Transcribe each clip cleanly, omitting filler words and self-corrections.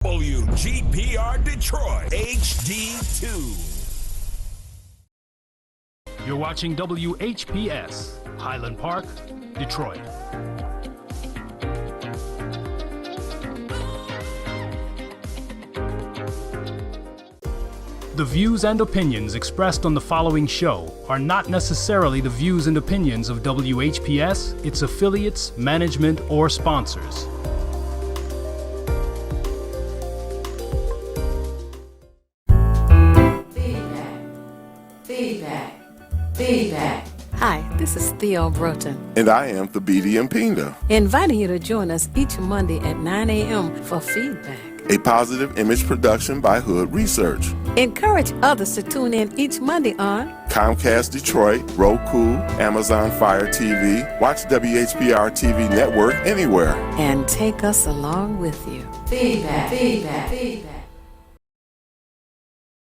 WGPR Detroit HD2. You're watching WHPS, Highland Park, Detroit. The views and opinions expressed on the following show are not necessarily the views and opinions of WHPS, its affiliates, management, or sponsors. Feedback. Hi, this is Theo Broughton. And I am Thabiti Mpinda. Inviting you to join us each Monday at 9 a.m. for Feedback. A positive image production by Hood Research. Encourage others to tune in each Monday on Comcast Detroit, Roku, Amazon Fire TV, watch WHPR TV Network anywhere. And take us along with you. Feedback.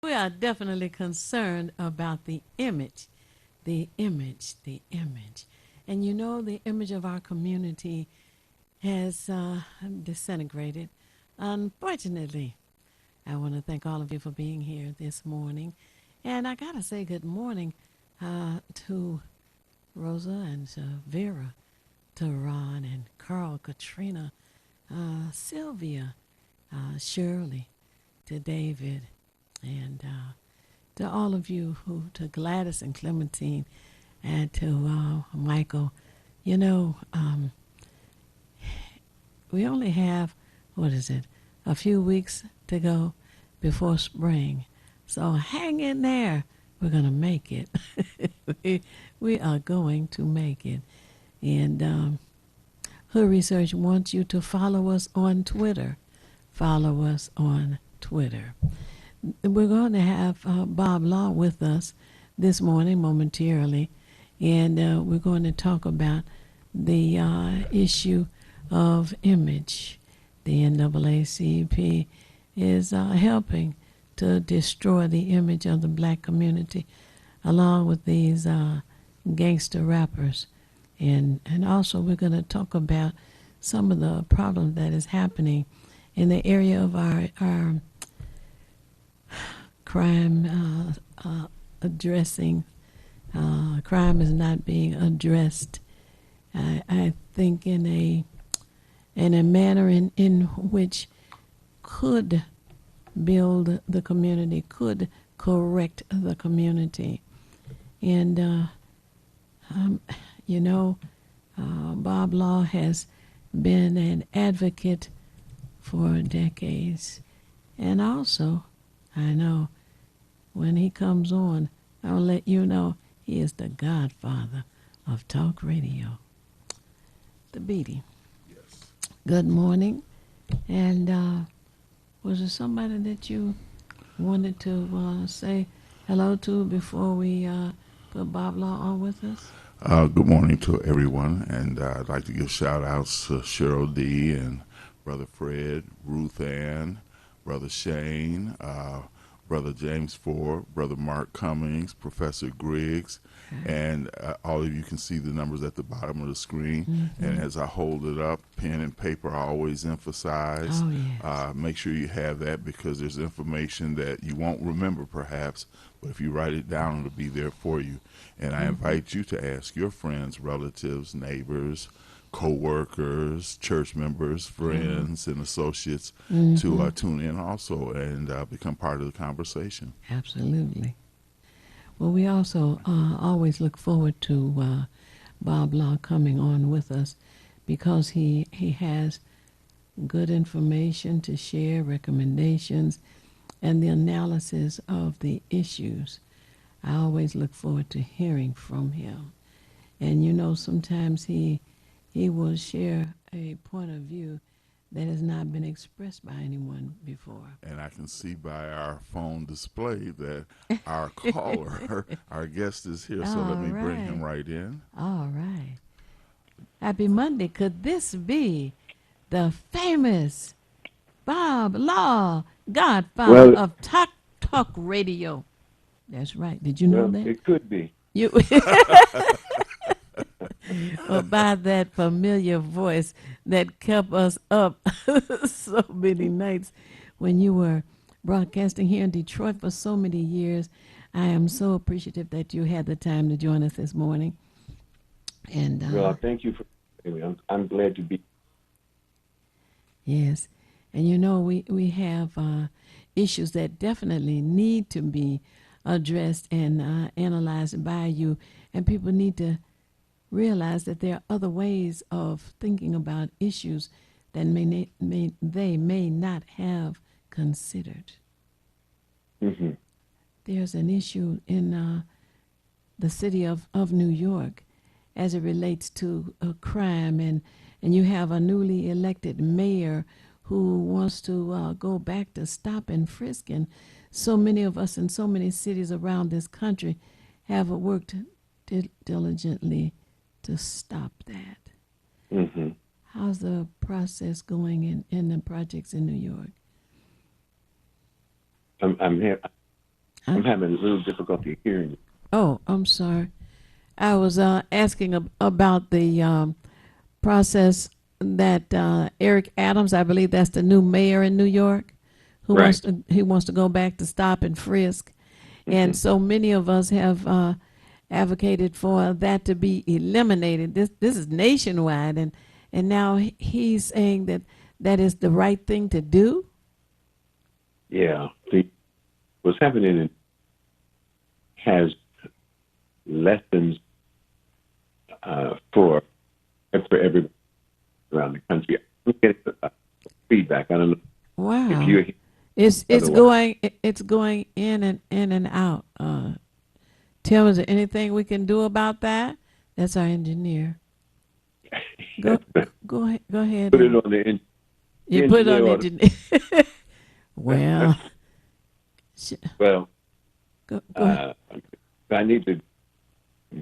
We are definitely concerned about the image. The image. And you know, the image of our community has disintegrated. Unfortunately, I want to thank all of you for being here this morning. And I got to say good morning to Rosa and Vera, to Ron and Carl, Katrina, Sylvia, Shirley, to David, and to all of you to Gladys and Clementine, and to Michael. You know, we only have, a few weeks to go before spring. So hang in there. We're going to make it. we are going to make it. And Hood Research wants you to follow us on Twitter. We're going to have Bob Law with us this morning momentarily, and we're going to talk about the issue of image. The NAACP is helping to destroy the image of the black community, along with these gangster rappers. And also we're going to talk about some of the problems that is happening in the area of our crime addressing. Crime is not being addressed, I think, in a manner in which could build the community, could correct the community. And Bob Law has been an advocate for decades. And also, I know when he comes on, I'll let you know he is the godfather of talk radio. Thabiti. Yes. Good morning. And was there somebody that you wanted to say hello to before we put Bob Law on with us? Good morning to everyone, and I'd like to give shout-outs to Cheryl D. and Brother Fred, Ruth Ann, Brother Shane, Brother James Ford, Brother Mark Cummings, Professor Griggs, and all of you can see the numbers at the bottom of the screen. Mm-hmm. And as I hold it up, pen and paper, I always emphasize. Oh, yes. Make sure you have that, because there's information that you won't remember perhaps, but if you write it down, it'll be there for you. And I invite you to ask your friends, relatives, neighbors, co-workers, church members, friends, and associates to tune in also and become part of the conversation. Absolutely. Well, we also always look forward to Bob Law coming on with us, because he has good information to share, recommendations, and the analysis of the issues. I always look forward to hearing from him. And you know, sometimes he will share a point of view that has not been expressed by anyone before. And I can see by our phone display that our caller, our guest is here, so let me bring him right in. All right. Happy Monday. Could this be the famous Bob Law, godfather of talk radio? That's right. Did you know that? It could be. You or by that familiar voice that kept us up so many nights when you were broadcasting here in Detroit for so many years. I am so appreciative that you had the time to join us this morning. And Well, thank you for. I'm glad to be. yes, and you know we have issues that definitely need to be addressed and analyzed by you, and people need to realize that there are other ways of thinking about issues that they may not have considered. Mm-hmm. There's an issue in the city of New York as it relates to crime, and you have a newly elected mayor who wants to go back to stop and frisk, and so many of us in so many cities around this country have worked diligently to stop that. Mm-hmm. How's the process going in the projects in New York? I'm having a little difficulty hearing you. Oh, I'm sorry. I was asking about the process that Eric Adams, I believe that's the new mayor in New York, who Right. wants to go back to stop and frisk, and so many of us have advocated for that to be eliminated. This is nationwide, and now he's saying that that is the right thing to do. Yeah. What's happening has lessons for everybody around the country. I'm getting feedback. I don't know Wow. if you're here. It's Otherwise. going in and out. Tim, is there anything we can do about that? That's our engineer. Go ahead. Put it on the end. You put it on engineer ought engineer. Well, Well, go ahead. I need to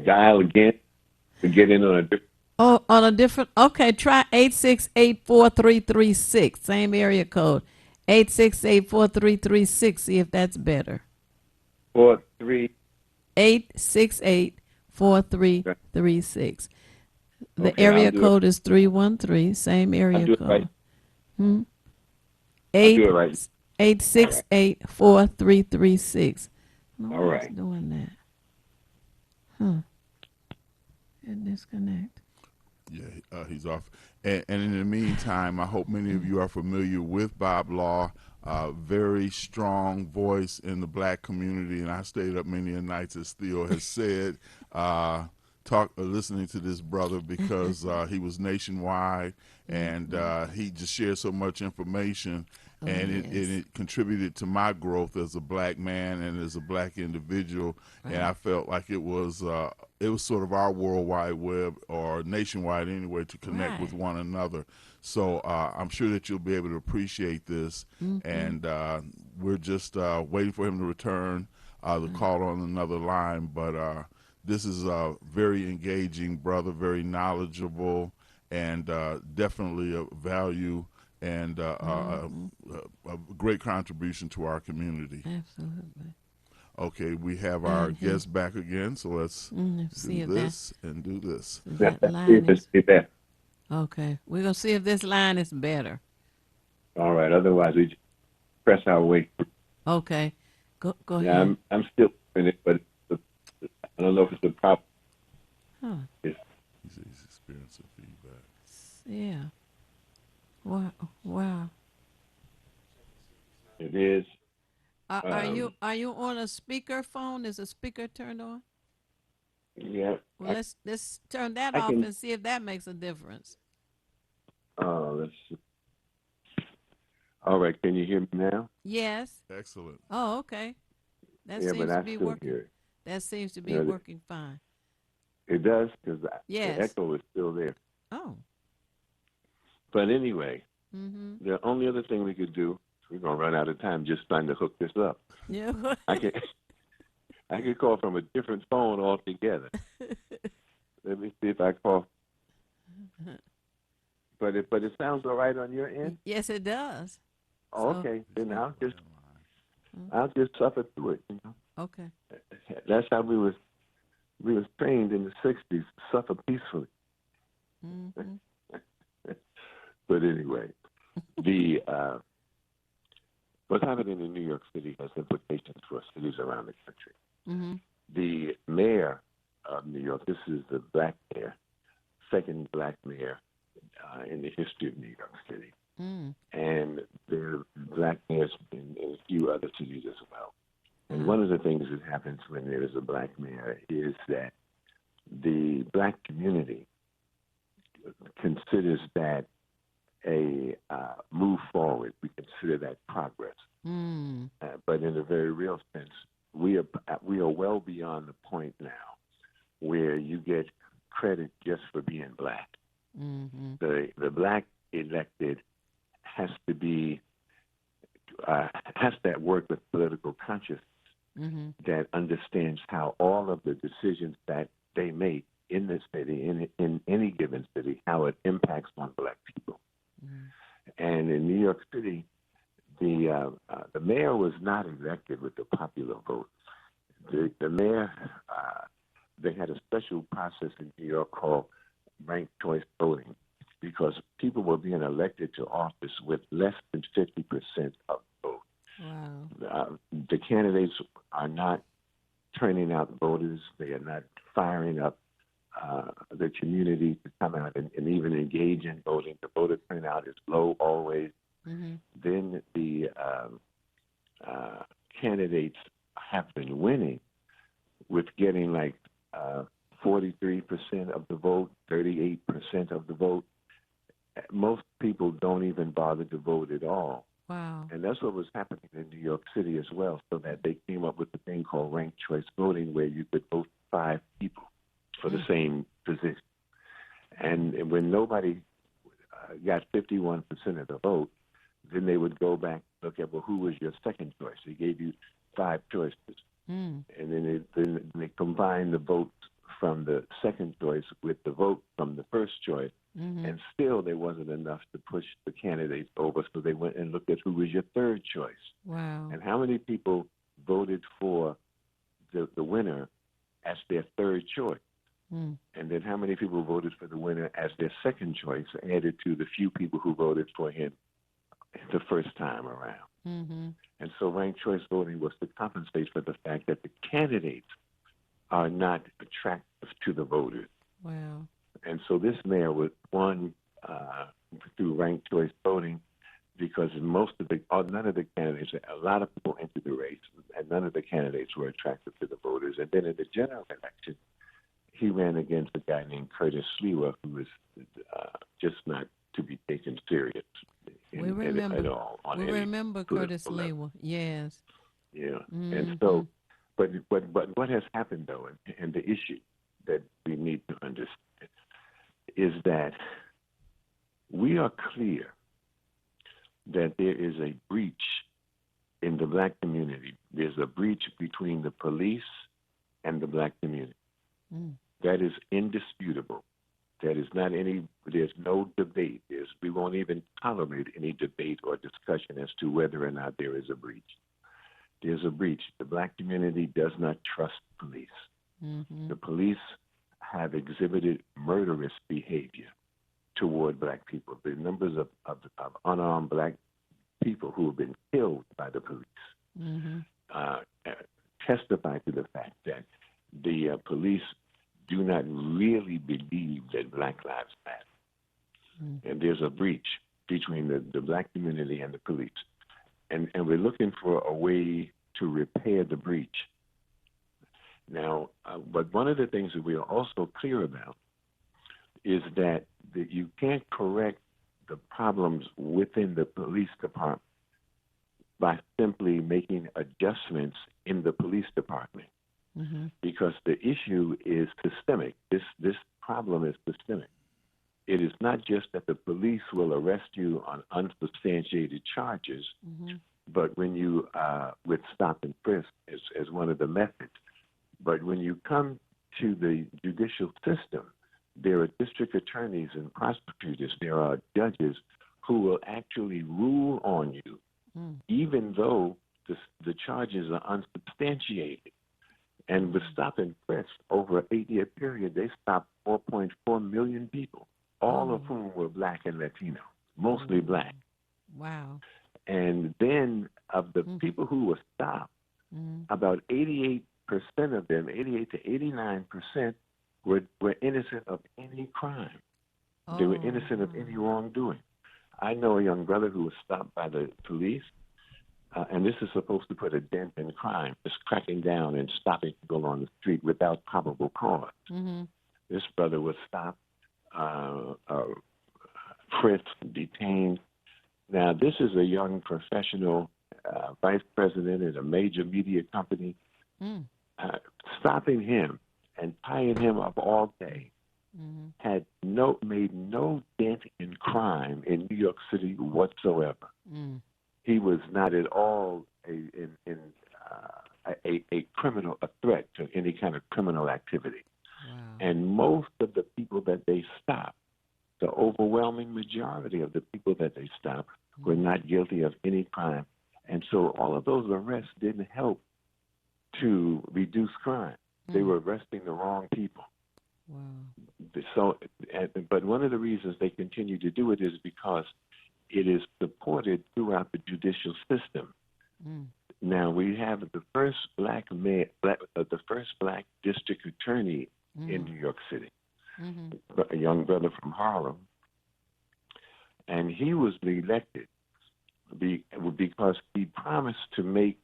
dial again to get in on a different. Oh, on a different. Okay, try 868-4336. Same area code. 868-4336. See if that's better. 4-3. 868-4336. The Okay, area I'll do code is 313. Same area I'll do it code. right. I'll Eight do it right. 868-4336. No All one's right. doing that. Huh. And disconnect. Yeah, he's off. And in the meantime, I hope many of you are familiar with Bob Law. Very strong voice in the black community, and I stayed up many a nights, as Theo has said, listening to this brother because he was nationwide, and he just shared so much information, and it contributed to my growth as a black man and as a black individual. And I felt like it was sort of our World Wide Web, or nationwide anyway, to connect with one another. So I'm sure that you'll be able to appreciate this, and we're just waiting for him to return the call on another line. But this is a very engaging brother, very knowledgeable, and definitely of value, and a great contribution to our community. Absolutely. Okay, we have our guest back again, so let's see do if this and do this. That See line if is it's better. okay. We're gonna see if this line is better. All right. Otherwise, we just press our way through. Okay, go Yeah, ahead. I'm still in it, but I don't know if it's a problem. Huh. It's, He's experiencing feedback. Yeah. Wow. it is. Are you on a speaker phone? Is a speaker turned on? Yeah. Well, let's turn that I off can- and see if that makes a difference. Let's see. All right. Can you hear me now? Yes. Excellent. Oh, okay. That Yeah, seems but to I be still working. hear it. That seems to be Yeah, working fine. It does, because Yes. the echo is still there. Oh. But anyway, Mm-hmm. the only other thing we could do, we're gonna run out of time just trying to hook this up. Yeah. I could call from a different phone altogether. Let me see if I call. But it sounds all right on your end. Yes, it does. Oh, So- okay. Then I'll just suffer through it. You know, Okay. that's how we was trained in the '60s. Suffer peacefully. Mm-hmm. But anyway, the What's happening in New York City has implications for cities around the country. Mm-hmm. The mayor of New York, this is the black mayor, second black mayor in the history of New York City. Mm. And there are black mayors in a few other cities as well. And one of the things that happens when there is a black mayor is that the black community considers that a move forward. We consider that progress. Mm. But in a very real sense, we are well beyond the point now where you get credit just for being black. Mm-hmm. The black elected has to be has to work with political consciousness Mm-hmm. that understands how all of the decisions that they make in the city, in any given city, how it impacts on black people. Mm-hmm. And in New York City, the mayor was not elected with the popular vote. The mayor, they had a special process in New York called ranked choice voting, because people were being elected to office with less than 50% of the vote. Wow. The candidates are not turning out voters. They are not firing up the community to come out and even engage in voting. The voter turnout is low always. Mm-hmm. Then the candidates have been winning with getting like 43% of the vote, 38% of the vote. Most people don't even bother to vote at all. Wow. And that's what was happening in New York City as well, so that they came up with a thing called ranked choice voting, where you could vote 5 people for the same position. And when nobody got 51% of the vote, then they would go back and look at, well, who was your second choice? They gave you 5 choices. Mm. And then they combined the votes from the second choice with the vote from the first choice. Mm-hmm. And still there wasn't enough to push the candidates over, so they went and looked at who was your third choice. Wow. And how many people voted for the winner as their third choice? Mm. And then how many people voted for the winner as their second choice, added to the few people who voted for him the first time around. Mm-hmm. And so ranked choice voting was to compensate for the fact that the candidates are not attractive to the voters. Wow. And so this mayor was won through ranked choice voting, because none of the candidates, a lot of people entered the race, and none of the candidates were attractive to the voters. And then in the general election, he ran against a guy named Curtis Sliwa, who was just not to be taken serious at all. We remember Curtis Sliwa, yes. Yeah, mm-hmm. And so, but what has happened, though, and the issue that we need to understand is that we are clear that there is a breach in the black community. There's a breach between the police and the black community. Mm. That is indisputable. There's no debate. We won't even tolerate any debate or discussion as to whether or not there is a breach. There's a breach. The black community does not trust police. Mm-hmm. The police have exhibited murderous behavior toward black people. The numbers of unarmed black people who have been killed by the police mm-hmm. Testify to the fact that the police do not really believe that Black lives matter. Mm-hmm. And there's a breach between the black community and the police. And we're looking for a way to repair the breach. Now, but one of the things that we are also clear about is that you can't correct the problems within the police department by simply making adjustments in the police department, mm-hmm. because the issue is systemic. This problem is systemic. It is not just that the police will arrest you on unsubstantiated charges, mm-hmm. but when you with stop and frisk as one of the methods. But when you come to the judicial system, there are district attorneys and prosecutors, there are judges who will actually rule on you, even though the charges are unsubstantiated. And with stop and frisk, over an 8-year period, they stopped 4.4 million people, all of whom were black and Latino, mostly black. Wow. And then of the people who were stopped, about 88% of them, 88 to 89%, were innocent of any crime. They were innocent of any wrongdoing. I know a young brother who was stopped by the police, and this is supposed to put a dent in crime, just cracking down and stopping people on the street without probable cause. This brother was stopped, frisked, detained. Now, this is a young professional vice president at a major media company. Stopping him and tying him up all day had made no dent in crime in New York City whatsoever. He was not at all a criminal, a threat to any kind of criminal activity. Wow. And most of the people that they stopped, the overwhelming majority of the people that they stopped, were not guilty of any crime. And so all of those arrests didn't help to reduce crime. They were arresting the wrong people. Wow. So, but one of the reasons they continue to do it is because it is supported throughout the judicial system. Now we have the first black district attorney in New York City, a young brother from Harlem, and he was elected because he promised to make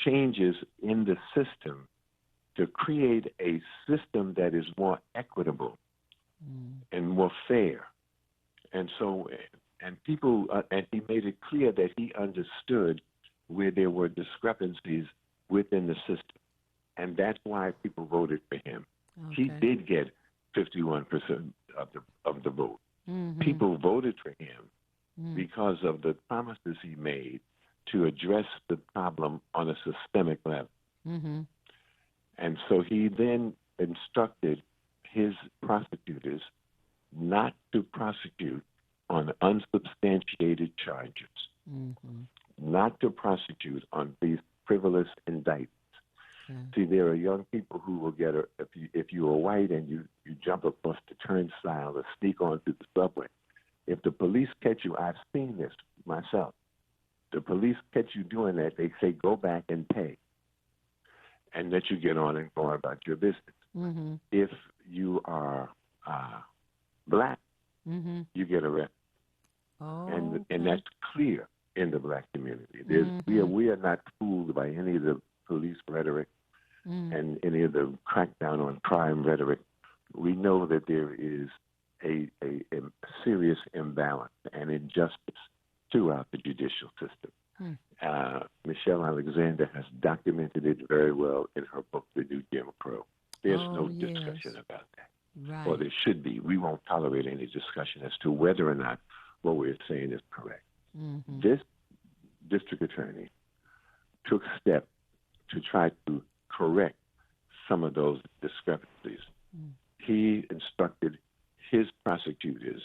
changes in the system to create a system that is more equitable and more fair. And so, and people, and he made it clear that he understood where there were discrepancies within the system. And that's why people voted for him. Okay. He did get 51% of the vote. People voted for him because of the promises he made to address the problem on a systemic level. And so he then instructed his prosecutors not to prosecute on unsubstantiated charges, not to prosecute on these frivolous indictments. See, there are young people who will get, if you are white and you jump across the turnstile or sneak onto the subway, if the police catch you, I've seen this myself. The police catch you doing that, they say, go back and pay, and let you get on and go about your business. If you are black, you get arrested. And that's clear in the black community. We are not fooled by any of the police rhetoric and any of the crackdown on crime rhetoric. We know that there is a serious imbalance and injustice throughout the judicial system. Michelle Alexander has documented it very well in her book, The New Jim Crow. There's no discussion about that. Right. Or there should be. We won't tolerate any discussion as to whether or not what we're saying is correct. This district attorney took steps to try to correct some of those discrepancies. He instructed his prosecutors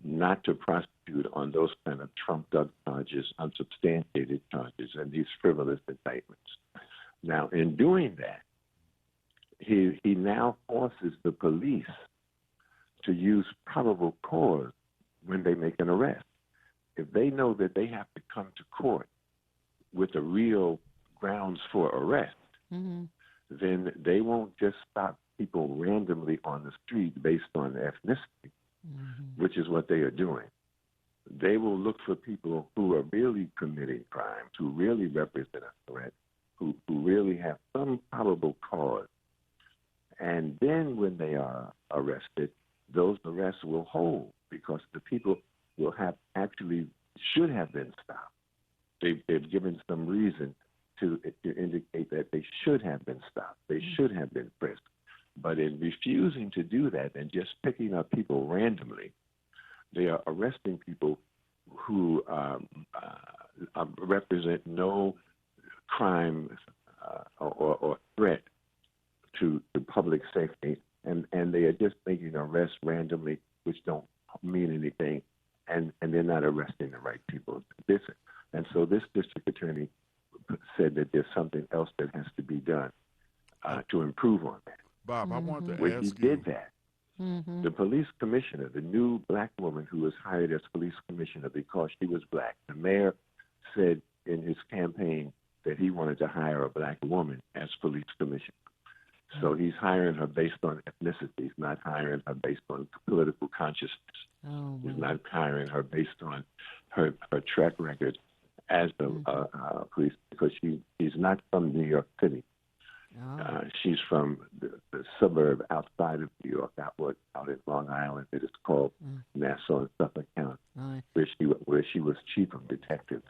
not to prosecute on those kind of trumped-up charges, unsubstantiated charges, and these frivolous indictments. Now, in doing that, he now forces the police to use probable cause when they make an arrest. If they know that they have to come to court with the real grounds for arrest, then they won't just stop people randomly on the street based on ethnicity, which is what they are doing. They will look for people who are really committing crimes, who really represent a threat, who really have some probable cause. And then when they are arrested, those arrests will hold because the people will have actually should have been stopped. They've given some reason to indicate that they should have been stopped. They should have been frisked. But in refusing to do that and just picking up people randomly, they are arresting people who represent no crime or threat to the public safety, and they are just making arrests randomly, which don't mean anything, and they're not arresting the right people. And so this district attorney said that there's something else that has to be done to improve on that. Bob, I want to When ask he you. did that, the police commissioner, the new black woman who was hired as police commissioner because she was black, the mayor said in his campaign that he wanted to hire a black woman as police commissioner. So he's hiring her based on ethnicity. He's not hiring her based on political consciousness. Oh, He's not hiring her based on her track record as a police, because she's not from New York City. Oh. She's from the suburb outside of New York, out in Long Island. It is called Nassau and Suffolk County, where she was chief of detectives.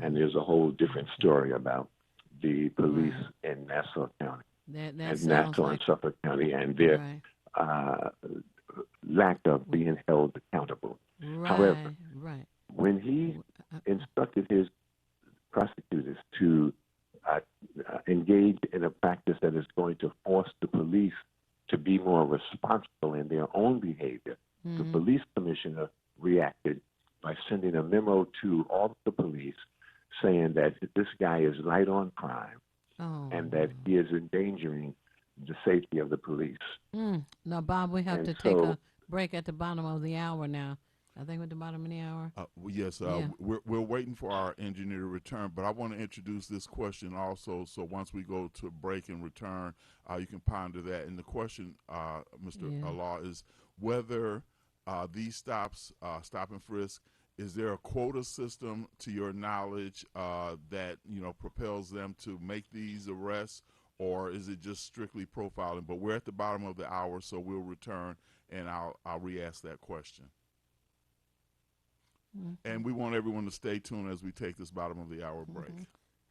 And there's a whole different story about the police in Nassau County, and Nassau and Suffolk County, and their lack of being held accountable. However, when he instructed his prosecutors to engage in a practice that is going to force the police to be more responsible in their own behavior, the police commissioner reacted by sending a memo to all of the police saying that this guy is light on crime and that he is endangering the safety of the police. Now, Bob, we have to take a break at the bottom of the hour now. I think we're at the bottom of the hour. Yes, we're waiting for our engineer to return, but I want to introduce this question also, so once we go to break and return, you can ponder that. And the question, Mr. Allah, is whether these stops, stop and frisk, is there a quota system, to your knowledge, that propels them to make these arrests, or is it just strictly profiling? But we're at the bottom of the hour, so we'll return and I'll re-ask that question. And we want everyone to stay tuned as we take this bottom of the hour break.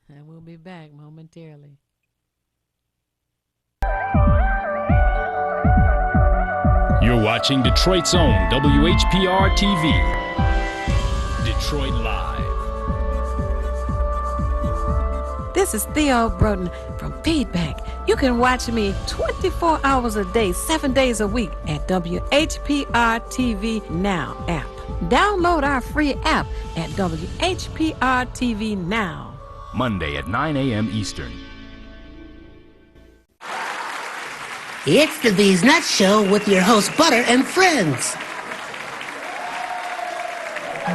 And we'll be back momentarily. You're watching Detroit's own WHPR TV. Detroit Live. This is Theo Broden from Feedback. You can watch me 24 hours a day, 7 days a week at WHPR TV Now app. Download our free app at WHPR TV Now. Monday at 9 a.m. Eastern. It's the These Nuts Show with your host Butter and friends.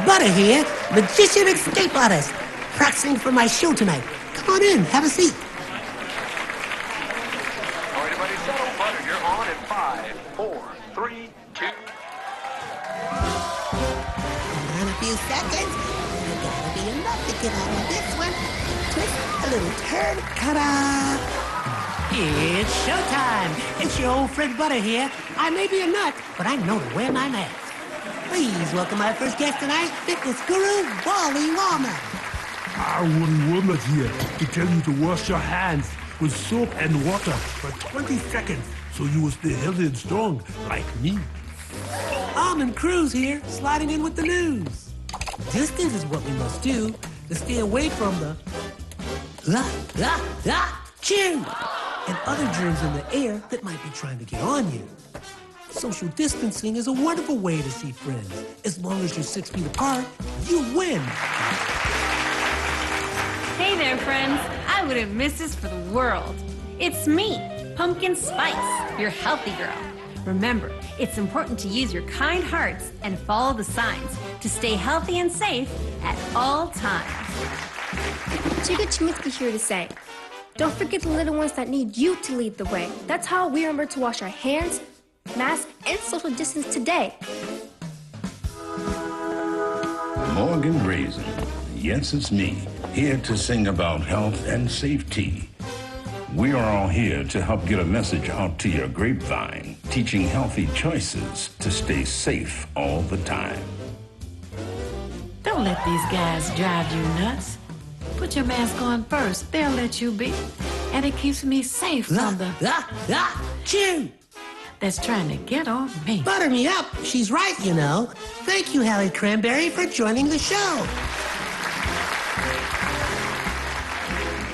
Butter here, magician escape artist, practicing for my show tonight. Come on in, have a seat. All right, everybody settle. Butter, you're on in 5, 4, 3, 2. In a few seconds, you gotta be enough to get out of this one. Twist a little turn, ta-da! It's showtime. It's your old friend Butter here. I may be a nut, but I know to wear my mask. Please welcome my first guest tonight, fitness guru Wally Wallman. Wally Wallman here to tell you to wash your hands with soap and water for 20 seconds so you will stay healthy and strong like me. Almond Cruz here, sliding in with the news. Distance is what we must do to stay away from the chew and other germs in the air that might be trying to get on you. Social distancing is a wonderful way to see friends. As long as you're 6 feet apart, you win. Hey there, friends. I wouldn't miss this for the world. It's me, Pumpkin Spice, your healthy girl. Remember, it's important to use your kind hearts and follow the signs to stay healthy and safe at all times. Chica Chiminsky here to say, don't forget the little ones that need you to lead the way. That's how we remember to wash our hands, mask, and social distance today. Morgan Raisin. Yes, it's me, here to sing about health and safety. We are all here to help get a message out to your grapevine, teaching healthy choices to stay safe all the time. Don't let these guys drive you nuts. Put your mask on first. They'll let you be. And it keeps me safe from the chew that's trying to get on me. Butter me up. She's right, you know. Thank you, Hallie Cranberry, for joining the show.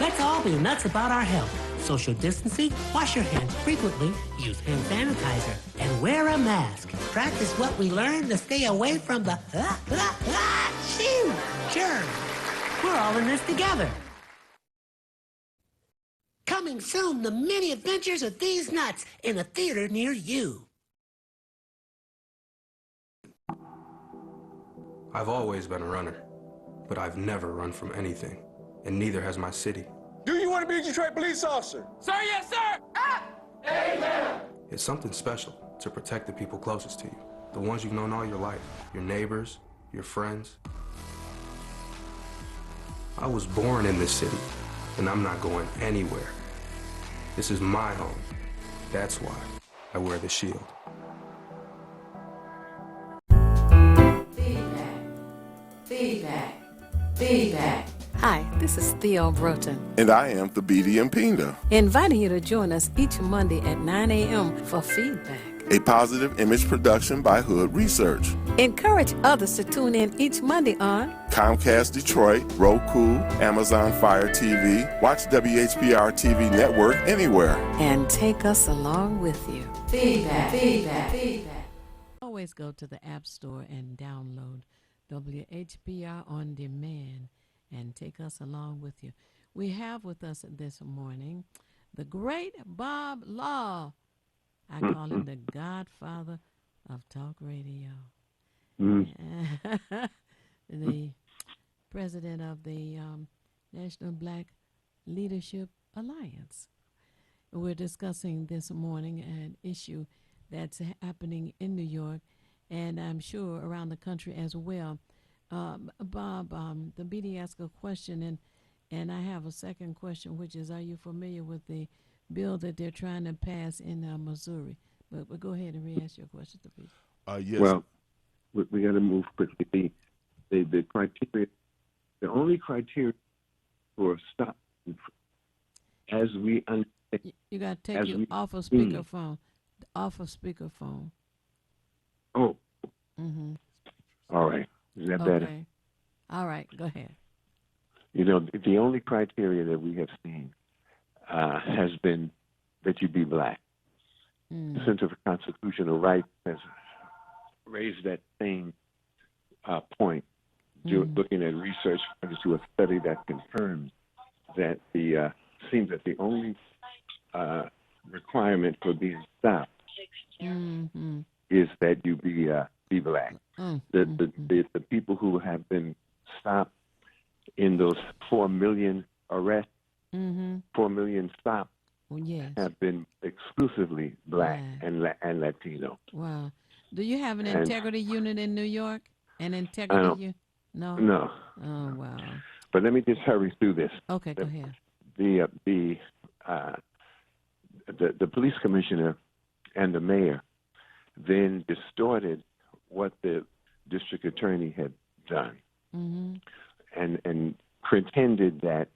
Let's all be nuts about our health. Social distancing, wash your hands frequently, use hand sanitizer, and wear a mask. Practice what we learned to stay away from the chew germs. We're all in this together. Coming soon, the many adventures of these nuts in a theater near you. I've always been a runner. but I've never run from anything, and neither has my city. Do you want to be a Detroit police officer? Sir, yes, sir. Ah! Amen. It's something special to protect the people closest to you, the ones you've known all your life, your neighbors, your friends. I was born in this city, and I'm not going anywhere. This is my home. That's why I wear the shield. Feedback. Feedback. Hi, this is Theo Broughton, And I am Thabiti Mpinga, inviting you to join us each Monday at 9 a.m. for Feedback. a positive image production by Hood Research. Encourage others to tune in each Monday on Comcast Detroit, Roku, Amazon Fire TV. Watch WHPR TV Network anywhere. and take us along with you. Feedback. Feedback. Feedback. Always go to the App Store and download WHPR On Demand and take us along with you. We have with us this morning the great Bob Law. I call him the godfather of talk radio. The president of the National Black Leadership Alliance. We're discussing this morning an issue that's happening in New York, and I'm sure around the country as well. Bob, the BD asked a question, and I have a second question, which is, are you familiar with the bill that they're trying to pass in Missouri? But go ahead and re-ask your question, please. Yes. Well, we got to move quickly. The criteria, the only criteria for stop, as we understand. You got to take you off of speakerphone. Off of speakerphone. Oh. Mm-hmm. All right. Is that better? Okay. All right. Go ahead. You know, the only criteria that we have seen has been that you be black. The Center for Constitutional Rights has raised that same point, looking at research into a study that confirms that seems that the only requirement for being stopped is that you be black. The people who have been stopped in those 4 million arrests, 4 million stops, have been exclusively black and Latino. Wow. Do you have an integrity unit in New York? An integrity unit? No. No. Oh, wow. But let me just hurry through this. Okay, go ahead. The police commissioner and the mayor then distorted what the district attorney had done, and pretended that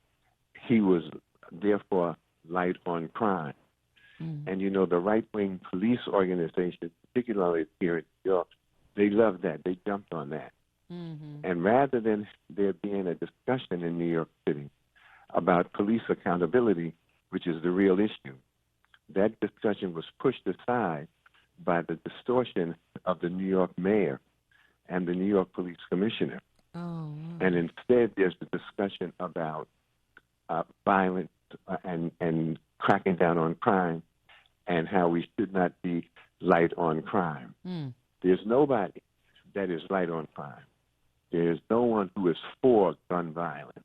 he was therefore light on crime. And you know, the right-wing police organizations, particularly here in New York, they love that. They jumped on that. And rather than there being a discussion in New York City about police accountability, which is the real issue, that discussion was pushed aside by the distortion of the New York mayor and the New York police commissioner. And instead, there's a discussion about violence and cracking down on crime and how we should not be light on crime. There's nobody that is light on crime. There's no one who is for gun violence.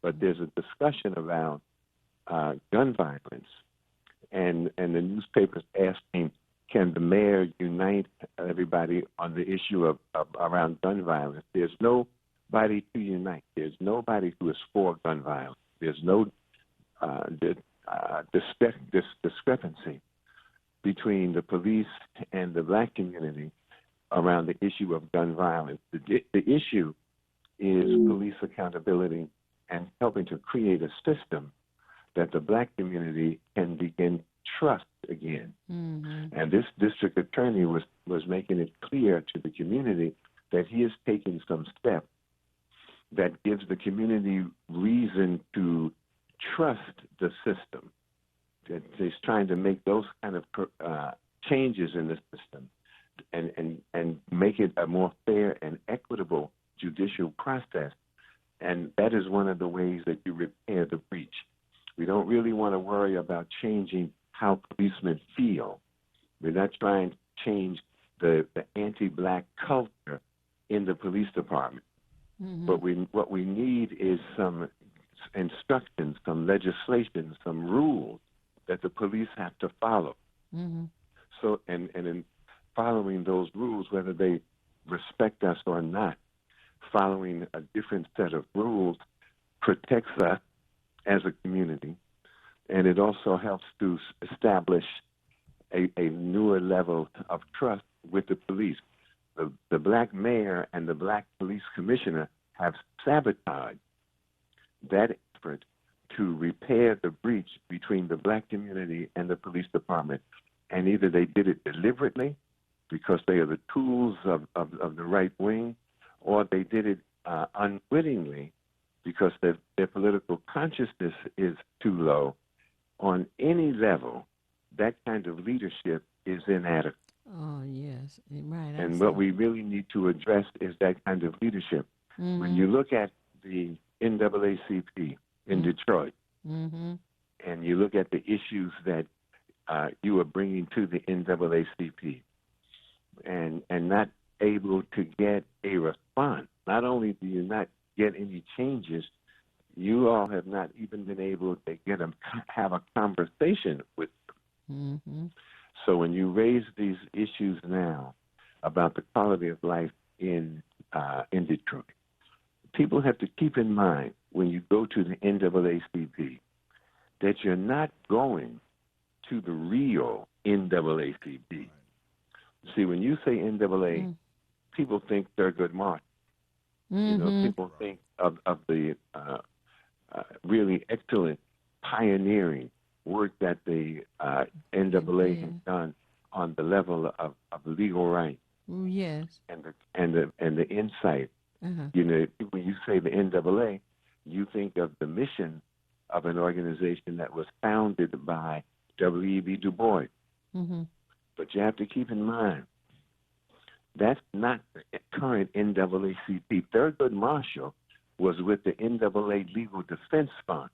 But there's a discussion about gun violence. And the newspapers asking, can the mayor unite everybody on the issue of around gun violence? There's nobody to unite. There's nobody who is for gun violence. There's no discrepancy between the police and the black community around the issue of gun violence. The issue is police accountability and helping to create a system that the black community can begin to trust again. And this district attorney was making it clear to the community that he is taking some steps that gives the community reason to trust the system. That he's trying to make those kind of changes in the system and make it a more fair and equitable judicial process. And that is one of the ways that you repair the breach. We don't really want to worry about changing how policemen feel. We're not trying to change the anti-black culture in the police department. What we need is some instructions, some legislation, some rules that the police have to follow. So, and in following those rules, whether they respect us or not, following a different set of rules protects us as a community, and it also helps to establish a newer level of trust with the police. The black mayor and the black police commissioner have sabotaged that effort to repair the breach between the black community and the police department. And either they did it deliberately because they are the tools of the right wing, or they did it unwittingly because their political consciousness is too low. On any level, that kind of leadership is inadequate. Oh, yes. Right. And what we really need to address is that kind of leadership. When you look at the NAACP in Detroit, and you look at the issues that you are bringing to the NAACP, and not able to get a response, not only do you not get any changes, you all have not even been able to have a conversation with them. So when you raise these issues now about the quality of life in Detroit, people have to keep in mind when you go to the NAACP that you're not going to the real NAACP. See, when you say NAA, people think Thurgood Marshall. You know, people think of the really excellent pioneering work that the NAA has done on the level of legal rights. Yes. And the insight. You know, when you say the NAA, you think of the mission of an organization that was founded by W.E.B. Du Bois. But you have to keep in mind, that's not the current NAACP. Thurgood Marshall was with the NAA Legal Defense Fund.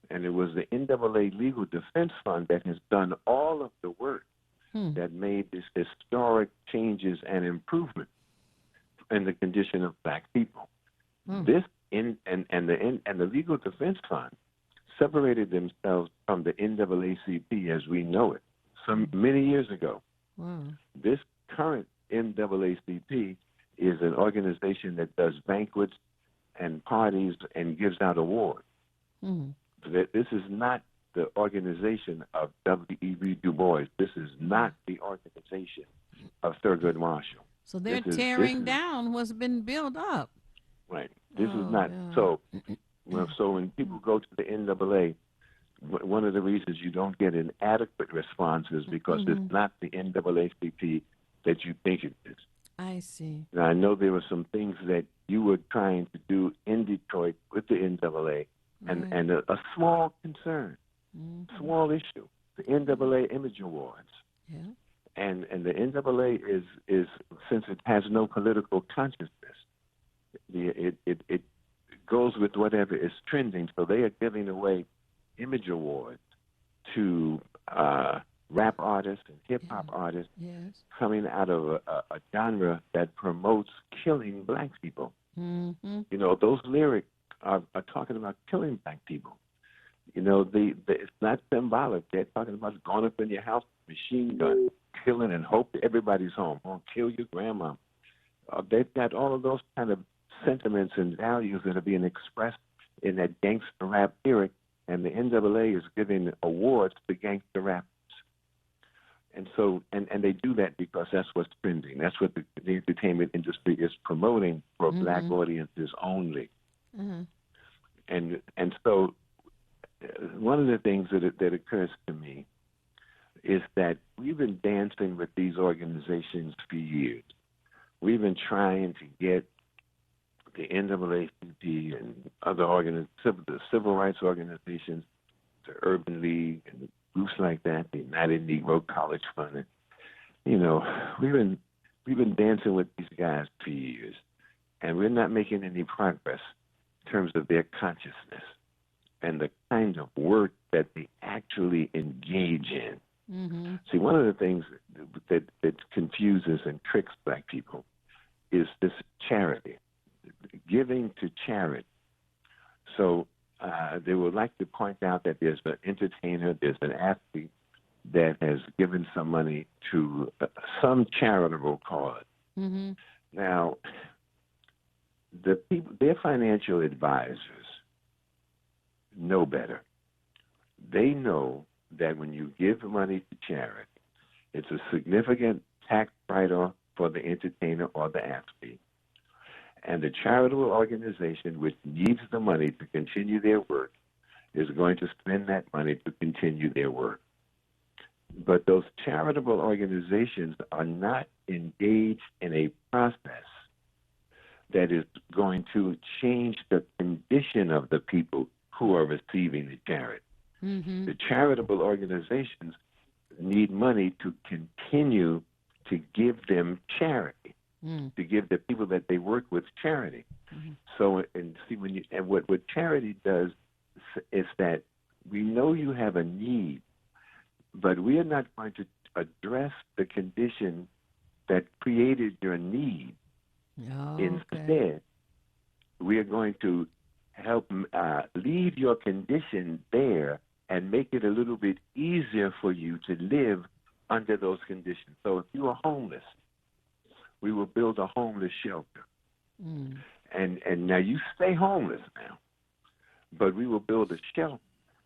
And it was the NAA Legal Defense Fund that has done all of the work that made this historic changes and improvement in the condition of black people. This and the Legal Defense Fund separated themselves from the NAACP as we know it many years ago. This current NAACP is an organization that does banquets and parties and gives out awards. This is not the organization of W.E.B. Du Bois. This is not the organization of Thurgood Marshall. So they're tearing down what's been built up. Right. This is not so. So when people go to the NAA, one of the reasons you don't get an adequate response is because it's not the NAACP that you think it is. I see. Now, I know there were some things that you were trying to do in Detroit with the NAA, and a small concern, small issue, the NAA Image Awards. And the NAA is since it has no political consciousness, it goes with whatever is trending. So they are giving away Image Awards to rap artists and hip-hop artists coming out of a genre that promotes killing black people. You know, those lyrics are talking about killing black people. You know, it's not symbolic. They're talking about going up in your house, machine gun, killing, and hope everybody's home. Gonna kill your grandma. They've got all of those kind of sentiments and values that are being expressed in that gangster rap lyric, and the NAA is giving awards to gangster rappers. And so, and they do that because that's what's trending. That's what the entertainment industry is promoting for black audiences only. And so, one of the things that occurs to me is that we've been dancing with these organizations for years. We've been trying to get the NAACP and other the civil rights organizations, the Urban League, and groups like that, the United Negro College Fund. And, you know, we've been dancing with these guys for years, and we're not making any progress in terms of their consciousness and the kind of work that they actually engage in. See, one of the things that confuses and tricks black people is this charity. giving to charity. So they would like to point out that there's an entertainer, there's an athlete that has given some money to some charitable cause. Mm-hmm. Now, the people, their financial advisors know better. They know that when you give money to charity, it's a significant tax write-off for the entertainer or the athlete. And the charitable organization, which needs the money to continue their work, is going to spend that money to continue their work. But those charitable organizations are not engaged in a process that is going to change the condition of the people who are receiving the charity. Mm-hmm. The charitable organizations need money to continue to give them charity, to give the people that they work with charity. Mm-hmm. So, and see, what charity does is that we know you have a need, but we are not going to address the condition that created your need. Oh, Instead, we are going to help leave your condition there and make it a little bit easier for you to live under those conditions. So if you are homeless, we will build a homeless shelter. Mm. And now you stay homeless now, but we will build a shelter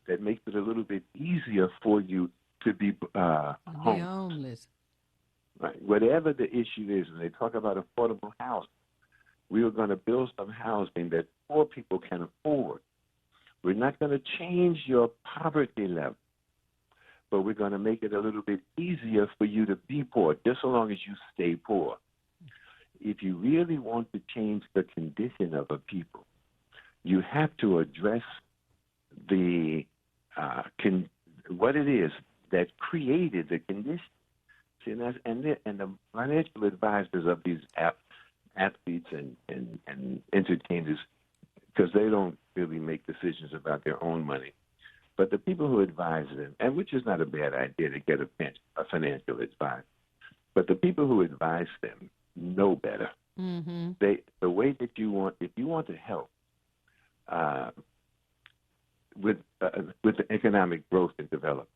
that makes it a little bit easier for you to be homeless. Right. Whatever the issue is, and they talk about affordable housing, we are going to build some housing that poor people can afford. We're not going to change your poverty level, but we're going to make it a little bit easier for you to be poor, just so long as you stay poor. If you really want to change the condition of a people, you have to address the what it is that created the condition. See, and the financial advisors of these athletes and entertainers, because they don't really make decisions about their own money, but the people who advise them, and which is not a bad idea to get a financial advisor, but the people who advise them know better. Mm-hmm. The way that you want, if you want to help with the economic growth and development,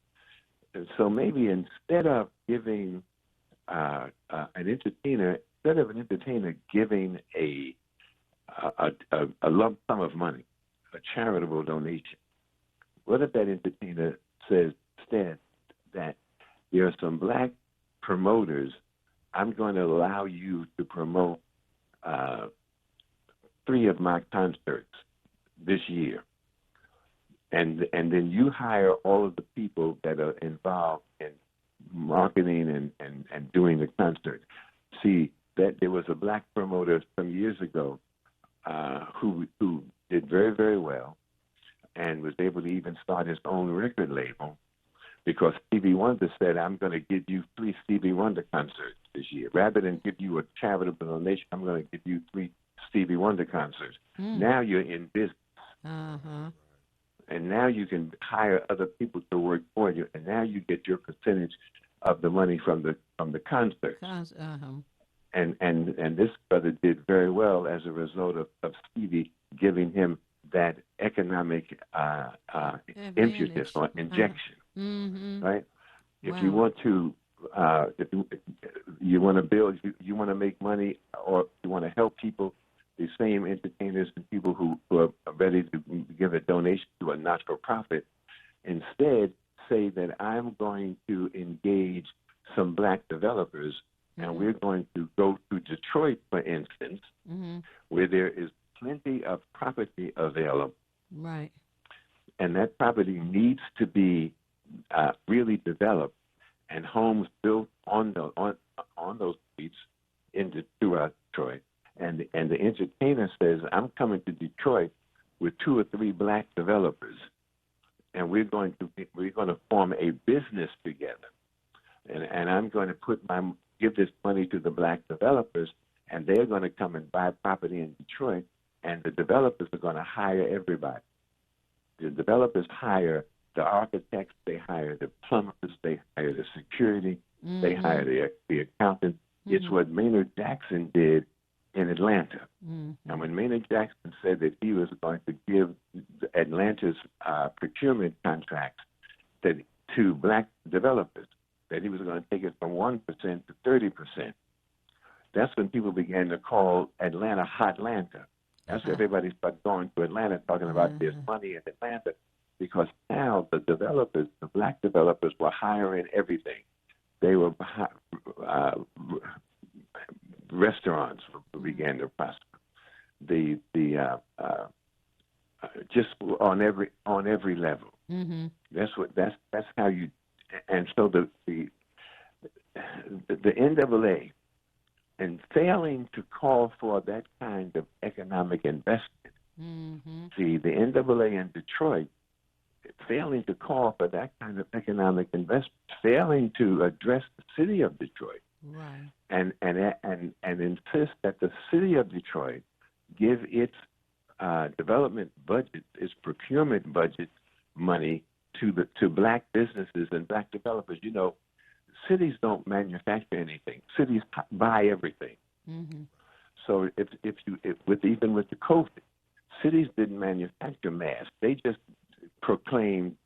so maybe instead of giving an entertainer giving a lump sum of money, a charitable donation, what if that entertainer says instead that there are some black promoters, I'm going to allow you to promote 3 of my concerts this year. And then you hire all of the people that are involved in marketing and doing the concert. See, that there was a black promoter some years ago who did very, very well and was able to even start his own record label because Stevie Wonder said, I'm going to give you 3 Stevie Wonder concerts this year. Rather than give you a charitable donation, I'm going to give you 3 Stevie Wonder concerts. Now you're in business. Uh-huh. And now you can hire other people to work for you, and now you get your percentage of the money from the concert. And this brother did very well as a result of Stevie giving him that economic impetus or injection, right? If you want to, if you want to build, you want to make money, or you want to help people, the same entertainers and people who are ready to give a donation to a not-for-profit, instead say that I'm going to engage some black developers, and we're going to go to Detroit, for instance, where there is plenty of property available. Right. And that property needs to be really developed, and homes built on those streets throughout Detroit. And the entertainer says, I'm coming to Detroit with 2 or 3 black developers, and we're going to form a business together. And I'm going to give this money to the black developers, and they're going to come and buy property in Detroit, and the developers are going to hire everybody. The developers hire the architects, they hire the plumbers, they hire the security, they hire the accountant. It's what Maynard Jackson did in Atlanta. Mm-hmm. And when Maynard Jackson said that he was going to give Atlanta's procurement contracts to black developers, that he was going to take it from 1% to 30%, that's when people began to call Atlanta Hotlanta. That's where everybody started going to Atlanta, talking about there's money in Atlanta, because now the developers, the black developers, were hiring everything. They were restaurants began to prosper. Just on every level. Mm-hmm. That's how you. And so the NAA, and failing to call for that kind of economic investment. Mm-hmm. See, the NAA in Detroit, failing to call for that kind of economic investment, failing to address the city of Detroit, right, and insist that the city of Detroit give its development budget, its procurement budget money to black businesses and black developers. You know, cities don't manufacture anything. Cities buy everything. Mm-hmm. So even with the COVID, cities didn't manufacture masks. They just proclaimed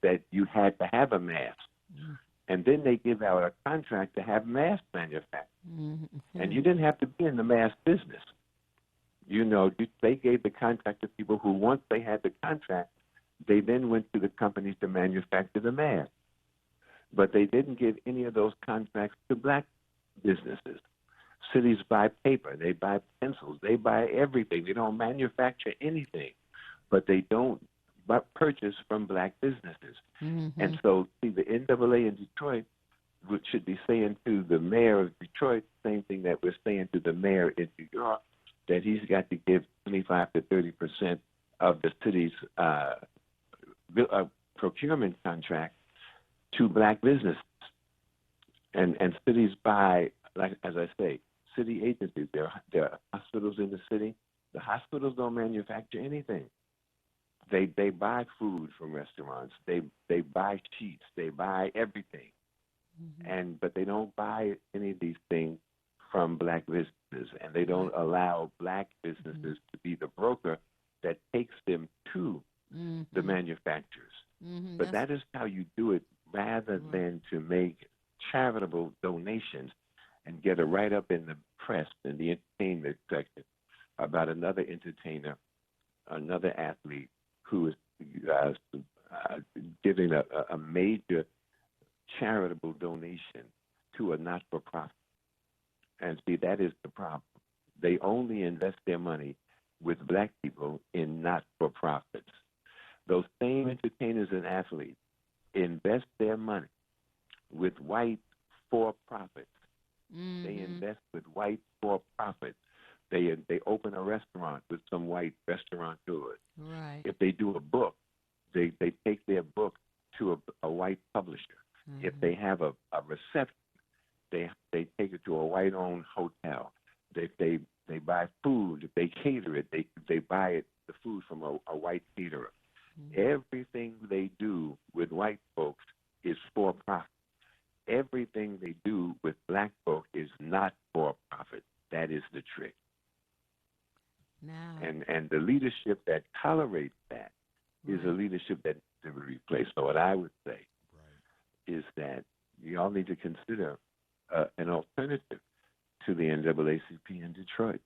that you had to have a mask. Mm-hmm. And then they give out a contract to have masks manufactured. Mm-hmm. And you didn't have to be in the mask business. You know, they gave the contract to people who, once they had the contract, they then went to the companies to manufacture the mask. But they didn't give any of those contracts to black businesses. Cities buy paper, they buy pencils, they buy everything. They don't manufacture anything, but they don't purchase from black businesses. Mm-hmm. And so, see, the NAA in Detroit should be saying to the mayor of Detroit the same thing that we're saying to the mayor in New York, that he's got to give 25 to 30% of the city's procurement contract to black businesses. And cities buy, like as I say, city agencies. There are hospitals in the city. The hospitals don't manufacture anything. They buy food from restaurants. They buy sheets. They buy everything. Mm-hmm. But they don't buy any of these things from black businesses, and they don't allow black businesses to be the broker that takes them to the manufacturers. Mm-hmm. But that is how you do it, rather than to make charitable donations and get a write-up in the press, in the entertainment section, about another entertainer, another athlete who is giving a major charitable donation to a not-for-profit. And see, that is the problem. They only invest their money with black people in not-for-profits. Those same entertainers and athletes invest their money with white for-profits. Mm-hmm. They invest with white for-profits. They open a restaurant with some white restaurateurs. Right. If they do a book, they take their book to a white publisher. Mm-hmm. If they have a reception, they take it to a white-owned hotel. They buy food. If they cater it, they buy it, the food from a white caterer. Mm-hmm. Everything they do with white folks is for profit. Everything they do with black folk is not for profit. That is the trick. Now. And the leadership that tolerates that is a leadership that needs to be replaced. So what I would say is that you all need to consider an alternative to the NAACP in Detroit.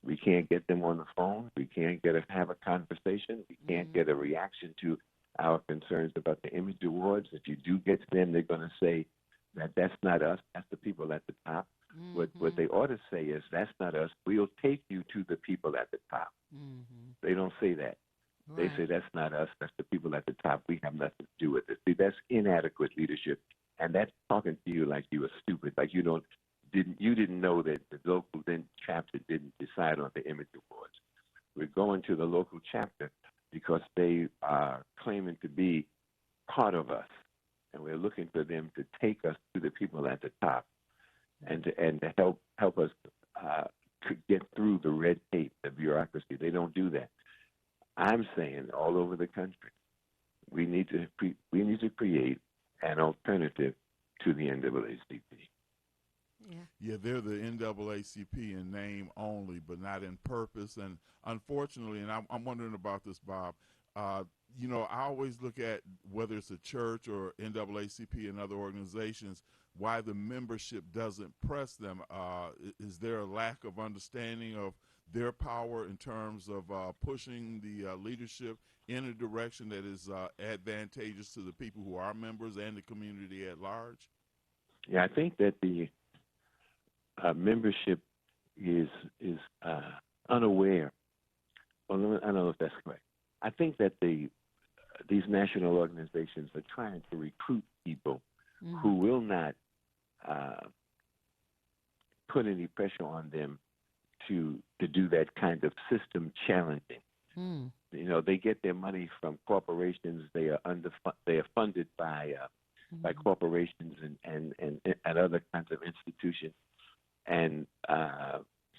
We can't get them on the phone. We can't have a conversation. We can't get a reaction to our concerns about the Image Awards. If you do get to them, they're going to say that that's not us. That's the people at the top. Mm-hmm. What they ought to say is, that's not us. We'll take you to the people at the top. Mm-hmm. They don't say that. Right. They say, that's not us. That's the people at the top. We have nothing to do with it. See, that's inadequate leadership. And that's talking to you like you were stupid, like you didn't know that the local chapter didn't decide on the Image Awards. We're going to the local chapter because they are claiming to be part of us, and we're looking for them to take us to the people at the top, and to help us to get through the red tape, the bureaucracy. They don't do that. I'm saying all over the country, we need to create an alternative to the NAACP. Yeah, they're the NAACP in name only, but not in purpose. And unfortunately, and I'm wondering about this, Bob, you know, I always look at whether it's a church or NAACP and other organizations, why the membership doesn't press them. Is there a lack of understanding of their power in terms of pushing the leadership in a direction that is advantageous to the people who are members and the community at large? Yeah, I think that the membership is unaware. Well, I don't know if that's correct. I think that these national organizations are trying to recruit people who will not put any pressure on them to do that kind of system challenging. You know, they get their money from corporations. They are funded by corporations and other kinds of institutions, and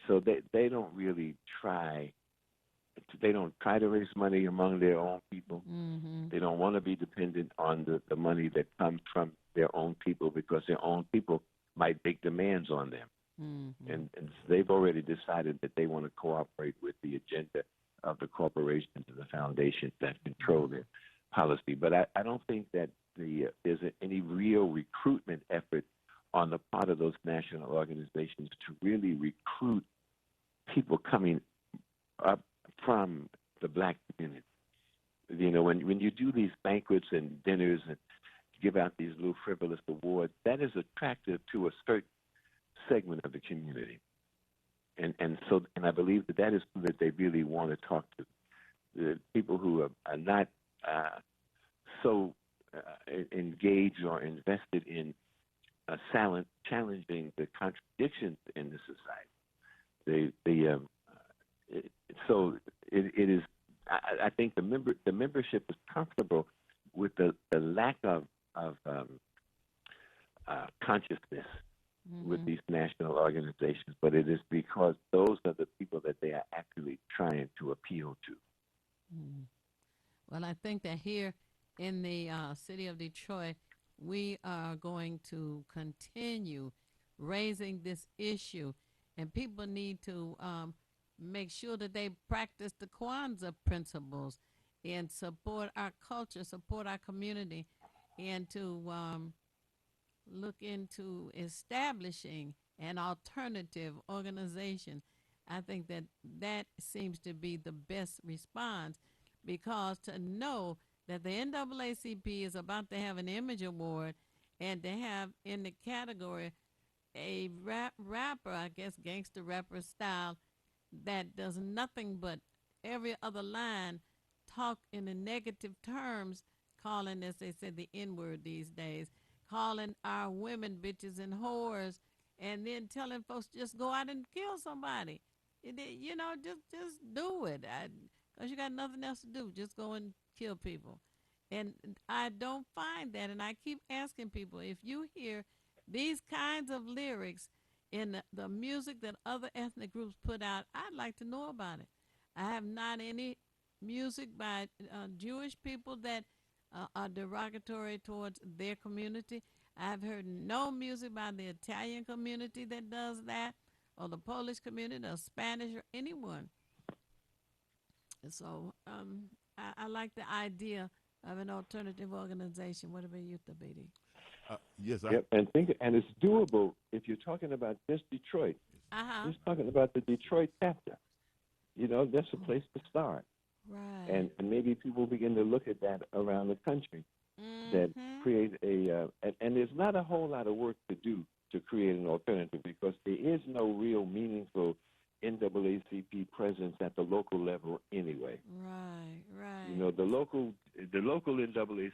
so they don't really try. They don't try to raise money among their own people. They don't want to be dependent on the money that comes from their own people, because their own people might make demands on them. And they've already decided that they want to cooperate with the agenda of the corporations and the foundations that control their policy. But I don't think that there's any real recruitment effort on the part of those national organizations to really recruit people coming up from the black community. You know, when you do these banquets and dinners and give out these little frivolous awards, that is attractive to a certain segment of the community. And I believe that is who that they really want to talk to. The people who are not so engaged or invested in challenging the contradictions in the society. So it is. I think the membership is comfortable with the lack of consciousness with these national organizations, but it is because those are the people that they are actually trying to appeal to. Well, I think that here in the city of Detroit, we are going to continue raising this issue, and people need to make sure that they practice the Kwanzaa principles and support our culture, support our community, and to look into establishing an alternative organization. I think that seems to be the best response, because to know that the NAACP is about to have an image award and to have in the category a rapper, I guess gangster rapper style, that does nothing but every other line talk in the negative terms, calling, as they said, the N-word these days, calling our women bitches and whores, and then telling folks just go out and kill somebody. You know, just do it, because you got nothing else to do. Just go and kill people. And I don't find that, and I keep asking people, if you hear these kinds of lyrics in the music that other ethnic groups put out, I'd like to know about it. I have not any music by Jewish people that are derogatory towards their community. I've heard no music by the Italian community that does that, or the Polish community, or Spanish, or anyone. So I like the idea of an alternative organization. What about you, Thabiti? Yes, and it's doable if you're talking about just Detroit. Just talking about the Detroit chapter. You know, that's a place to start. Right. And maybe people begin to look at that around the country. That create and there's not a whole lot of work to do to create an alternative, because there is no real meaningful NAACP presence at the local level anyway. Right. You know, the local NAACP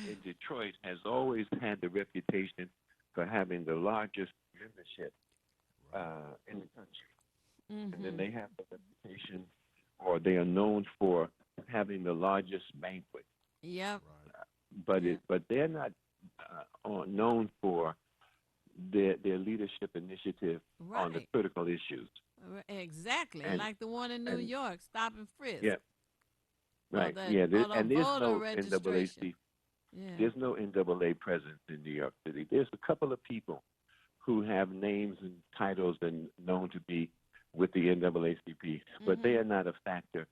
in Detroit has always had the reputation for having the largest membership in the country. And then they have the reputation, or they are known for having the largest banquet. Yep. But they're not known for their leadership initiative on the critical issues. Exactly, like the one in New York, Stop and Frisk. Yeah. Right. And there's no NAACP. There's no NAA presence in New York City. There's a couple of people who have names and titles and known to be with the NAACP, but they are not a factor.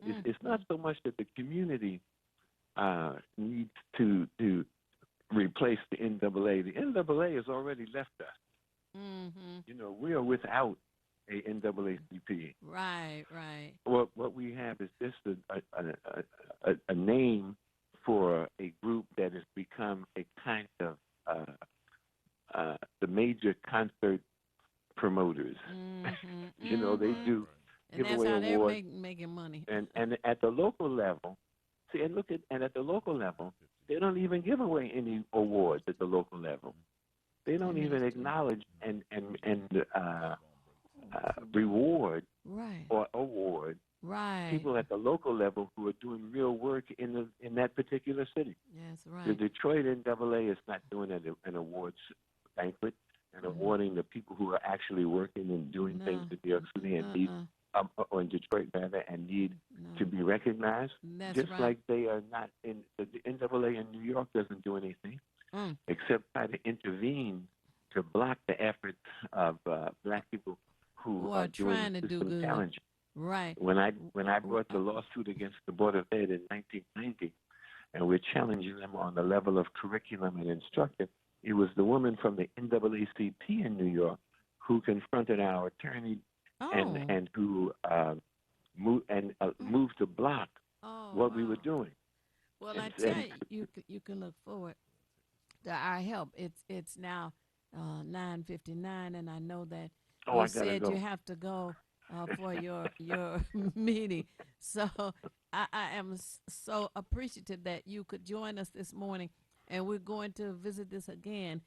It's not so much that the community needs to replace the NAA. The NAA has already left us. You know, we are without a NAACP. Right. What we have is just a name for a group that has become a kind of the major concert promoters. You know, they do and that's giveaway how they're awards. making money. And at the local level, see, and at the local level, they don't even give away any awards at the local level. They don't even acknowledge and reward or award people at the local level who are doing real work in that particular city. Yes, right. The Detroit NAA is not doing an awards banquet and awarding the people who are actually working and doing things in New York City and need, or in Detroit rather, and need to be recognized. That's just right. like they are not in the NAA in New York doesn't do anything except try to intervene to block the efforts of black people who are trying doing to do system good. challenges. Right. When I brought the lawsuit against the Board of Ed in 1990, and we're challenging them on the level of curriculum and instruction, it was the woman from the NAACP in New York who confronted our attorney and who moved to block what we were doing. Well, I tell you, you can look forward to our help. It's now 9:59, and I know that you said you have to go for your meeting. So I am so appreciative that you could join us this morning, and we're going to visit this again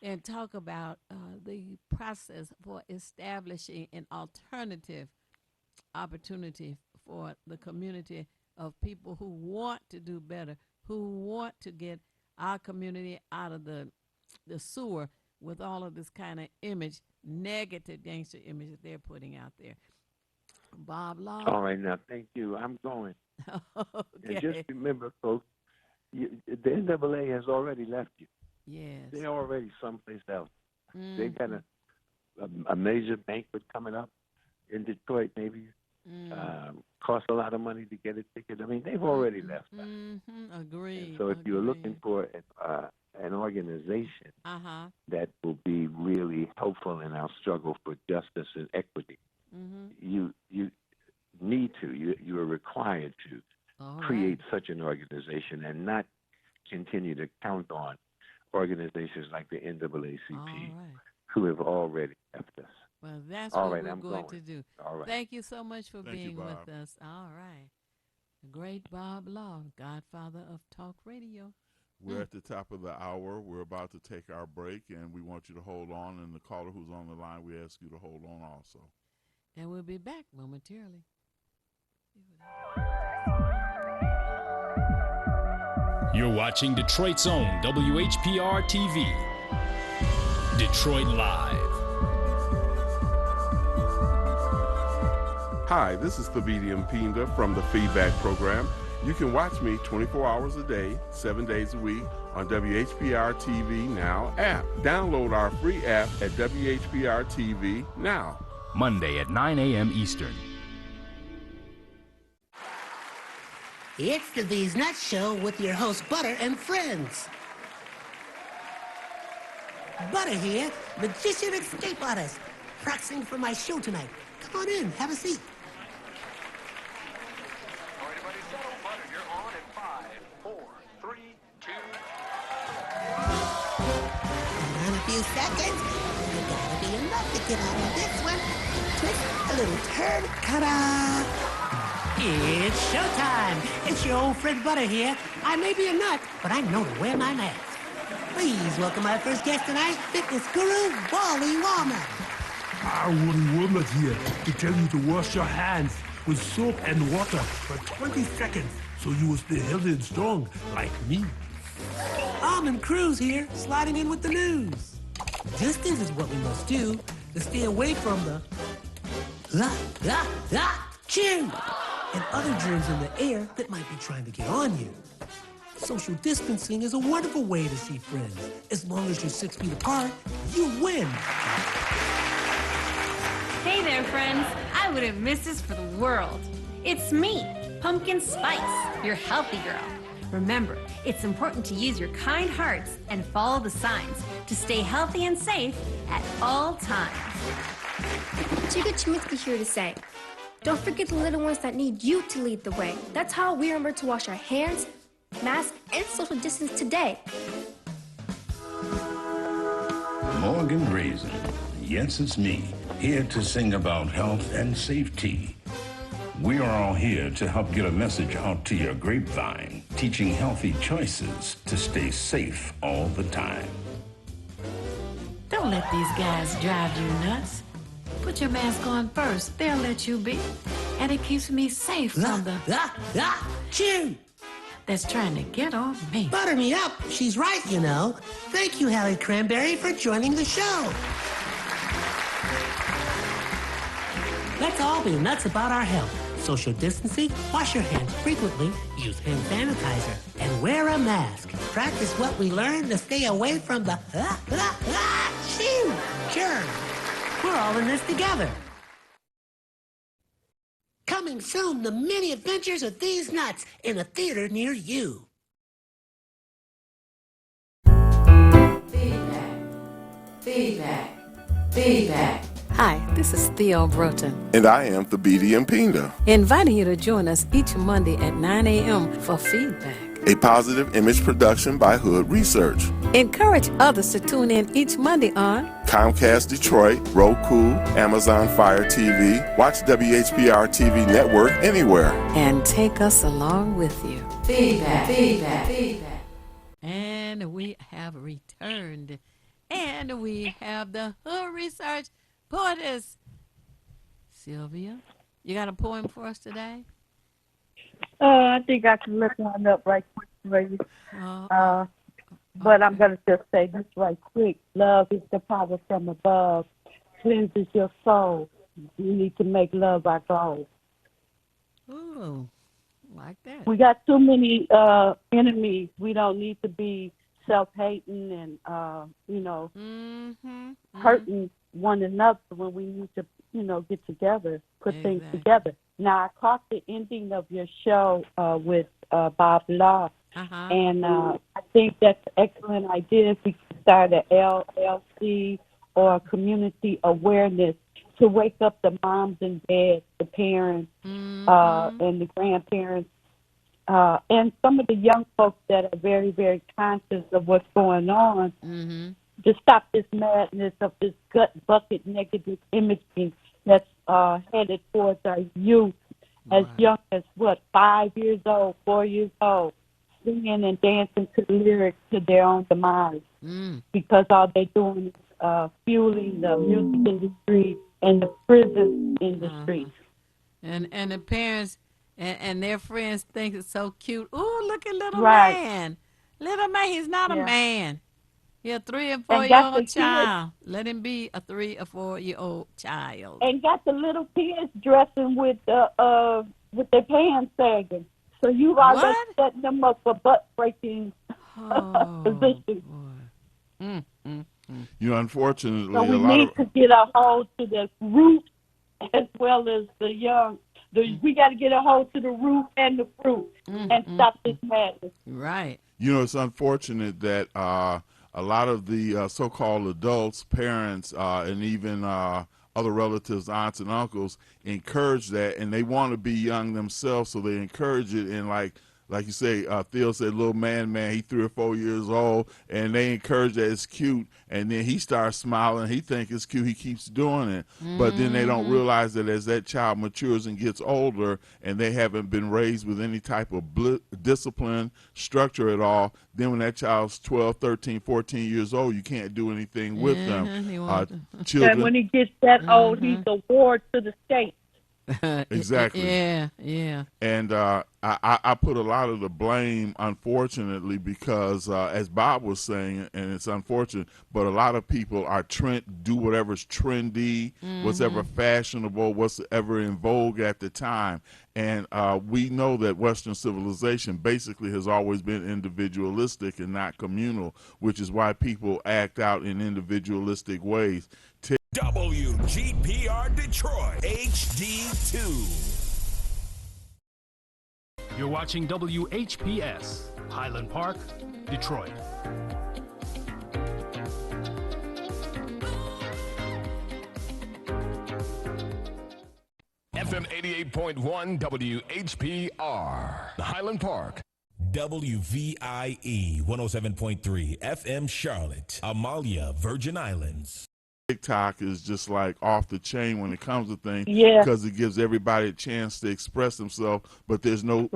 and talk about the process for establishing an alternative opportunity for the community of people who want to do better, who want to get our community out of the sewer with all of this kind of image, negative gangster image that they're putting out there. Bob Law. All right, now, thank you. I'm going. Okay. And just remember, folks, the NAA has already left you. Yes. They're already someplace else. Mm-hmm. They got a major banquet coming up in Detroit, maybe. Cost a lot of money to get a ticket. I mean, they've already left us. Agreed. And so if you're looking for an organization that will be really helpful in our struggle for justice and equity, you need to, you are required to create such an organization and not continue to count on organizations like the NAACP who have already left us. Well, that's all what right, we're I'm going to do. All right. Thank you so much for Thank you, being Bob. with us. All right. The great Bob Law, godfather of talk radio. We're at the top of the hour. We're about to take our break, and we want you to hold on. And the caller who's on the line, we ask you to hold on also. And we'll be back momentarily. You're watching Detroit's own WHPR TV. Detroit Live. Hi, this is Thabiti Mpinda from the Feedback Program. You can watch me 24 hours a day, 7 days a week on WHPR TV Now app. Download our free app at WHPR TV Now. Monday at 9 a.m. Eastern. It's the These Nuts Show with your host, Butter and friends. Butter here, magician escape artist, practicing for my show tonight. Come on in, have a seat. All right, everybody, settle. Butter, you're on in 5, 4, 3, 2. In a few seconds, there gotta be enough to get out of this one. Twist a little turn, ta-da! It's showtime. It's your old friend Butter here. I may be a nut, but I know to wear my mask. Please welcome my first guest tonight, fitness guru, Wally Wallman. Woody Woodland here to tell you to wash your hands with soap and water for 20 seconds so you will stay healthy and strong like me. Almond Cruz here, sliding in with the news. Distance is what we must do to stay away from the chew and other germs in the air that might be trying to get on you. Social distancing is a wonderful way to see friends. As long as you're 6 feet apart, you win. Hey there, friends. I wouldn't miss this for the world. It's me, Pumpkin Spice, your healthy girl. Remember, it's important to use your kind hearts and follow the signs to stay healthy and safe at all times. Chica Chiminsky here to say, don't forget the little ones that need you to lead the way. That's how we remember to wash our hands, mask, and social distance today. Morgan Raisin. Yes, it's me, here to sing about health and safety. We are all here to help get a message out to your grapevine, teaching healthy choices to stay safe all the time. Don't let these guys drive you nuts. Put your mask on first. They'll let you be. And it keeps me safe from the... Chew! That's trying to get on me. Butter me up. She's right, you know. Thank you, Hallie Cranberry, for joining the show. Let's all be nuts about our health. Social distancing, wash your hands frequently, use hand sanitizer, and wear a mask. Practice what we learned to stay away from the germs. We're all in this together. Coming soon, the many adventures of these nuts in a theater near you. Feedback. Hi, this is Theo Broughton, And I am the BD Mpinga, inviting you to join us each Monday at 9 a.m. for feedback. a positive image production by Hood Research. Encourage others to tune in each Monday on Comcast Detroit, Roku, Amazon Fire TV, watch WHPR TV Network anywhere. and take us along with you. Feedback. And we have returned. And we have the Hood Research poetess, Sylvia. You got a poem for us today? I think I can look one up right quick for you. But I'm going to just say this right quick. Love is the power from above. Cleanses your soul. You need to make love our goal. Ooh, like that. We got too many enemies. We don't need to be self-hating and, hurting one another when we need to, get together, put things together. Now, I caught the ending of your show with Bob Law, and I think that's an excellent idea if we can start an LLC or a community awareness to wake up the moms and dads, the parents, and the grandparents, and some of the young folks that are very, very conscious of what's going on, to stop this madness of this gut bucket negative imaging that's headed towards our youth as young as, 5 years old, 4 years old, singing and dancing to the lyrics to their own demise, because all they're doing is fueling the music industry and the prison industry. And the parents and their friends think it's so cute. Ooh, look at little Right. man. Little man, he's not a Yeah. man. He's a 3 or And 4 year got the old kids- child. Let him be a 3 or 4 year old child. And got the little kids dressing with their pants sagging. So you already setting them up for butt breaking positions. Unfortunately, So we a lot need of to get a hold to the root as well as the young. We got to get a hold to the root and the fruit and stop this madness. Right. it's unfortunate that a lot of the so-called adults, parents, and even other relatives, aunts and uncles, encourage that, and they want to be young themselves, so they encourage it. And like you say, Theo said, little man, he 3 or 4 years old, and they encourage that it's cute, and then he starts smiling. He thinks it's cute. He keeps doing it. But then they don't realize that as that child matures and gets older, and they haven't been raised with any type of discipline, structure at all, then when that child's 12, 13, 14 years old, you can't do anything with them. And Children, when he gets that old, he's a ward to the state. Exactly. Yeah. And I put a lot of the blame, unfortunately, because as Bob was saying, and it's unfortunate, but a lot of people are do whatever's trendy, whatever fashionable, whatever in vogue at the time. And we know that Western civilization basically has always been individualistic and not communal, which is why people act out in individualistic ways. WGPR Detroit HD2. You're watching WHPS, Highland Park, Detroit. FM 88.1 WHPR, Highland Park. WVIE 107.3 FM Charlotte, Amalia, Virgin Islands. TikTok is just like off the chain when it comes to things because it gives everybody a chance to express themselves, but there's no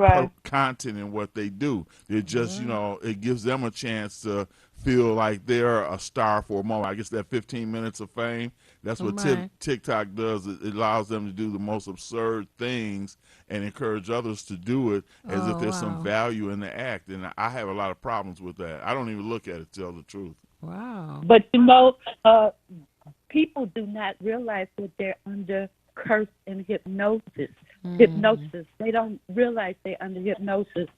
content in what they do. They're just, it gives them a chance to feel like they're a star for a moment. I guess that 15 minutes of fame, that's what TikTok does. It allows them to do the most absurd things and encourage others to do it as if there's some value in the act. And I have a lot of problems with that. I don't even look at it, to tell the truth. Wow. But people do not realize that they're under curse and hypnosis. Hypnosis. They don't realize they're under hypnosis.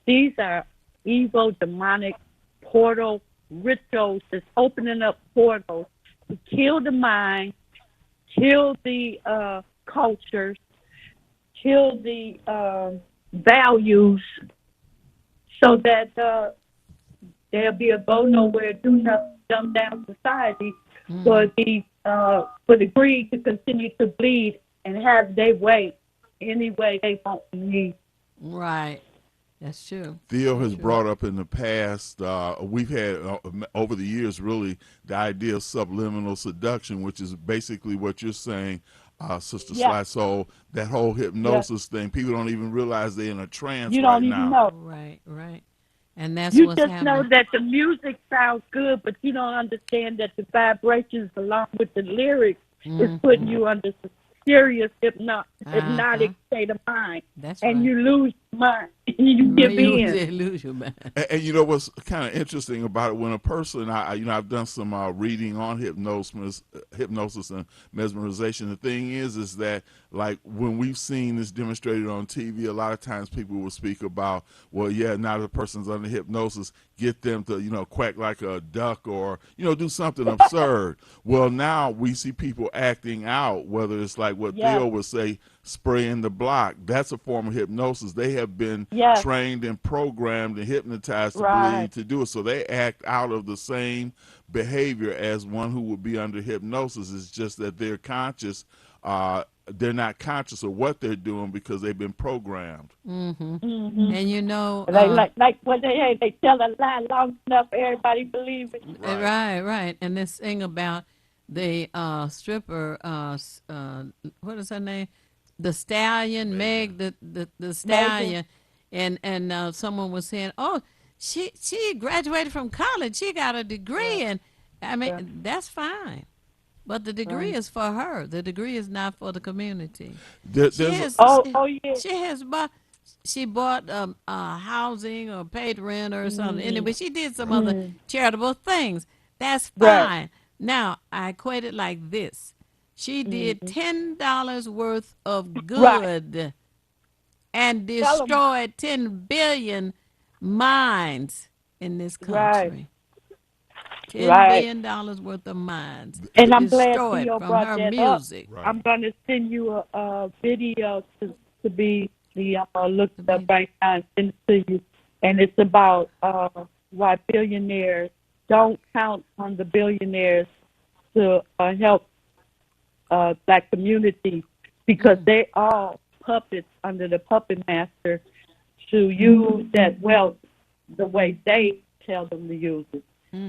These are evil, demonic portal rituals that's opening up portals to kill the mind, kill the cultures, kill the values, so that there'll be a go nowhere, do nothing, dumb down society for the greed to continue to bleed and have their way any way they want and need. Right. That's true. Theo has brought up in the past, we've had over the years really the idea of subliminal seduction, which is basically what you're saying, Sister Sly. So that whole hypnosis thing, people don't even realize they're in a trance you right don't now. even know. Right. And that's you what's just happening. know that the music sounds good, but you don't understand that the vibrations along with the lyrics is putting you under some serious hypnotic state of mind. That's and right. you lose your mind. You give in. Lose your mind. And you know what's kind of interesting about it, when a person, I've done some reading on hypnosis and mesmerization. The thing is that like when we've seen this demonstrated on TV, a lot of times people will speak about, well, yeah, now the person's under hypnosis, get them to, quack like a duck or, do something absurd. Well, now we see people acting out, whether it's like what Theo would say, spraying the block. That's a form of hypnosis. They have been trained and programmed and hypnotized to believe to do it. So they act out of the same behavior as one who would be under hypnosis. It's just that they're conscious. They're not conscious of what they're doing because they've been programmed. And like when they tell a lie long enough, everybody believes it. Right. And this thing about the stripper, what is her name? The Stallion, Meg the Stallion, and someone was saying, oh, she graduated from college, she got a degree, and I mean that's fine, but the degree is for her. The degree is not for the community. She bought housing or paid rent or something. Anyway, she did some other charitable things. That's fine. Now I equate it like this. She did $10 worth of good and destroyed 10 billion minds in this country. $10 billion worth of minds. And I'm glad destroyed Theo from brought her that music. up. I'm going to send you a video to be looked up right now and send it to you. And it's about why billionaires don't count on the billionaires to help Black community, because they all puppets under the puppet master to use that wealth the way they tell them to use it.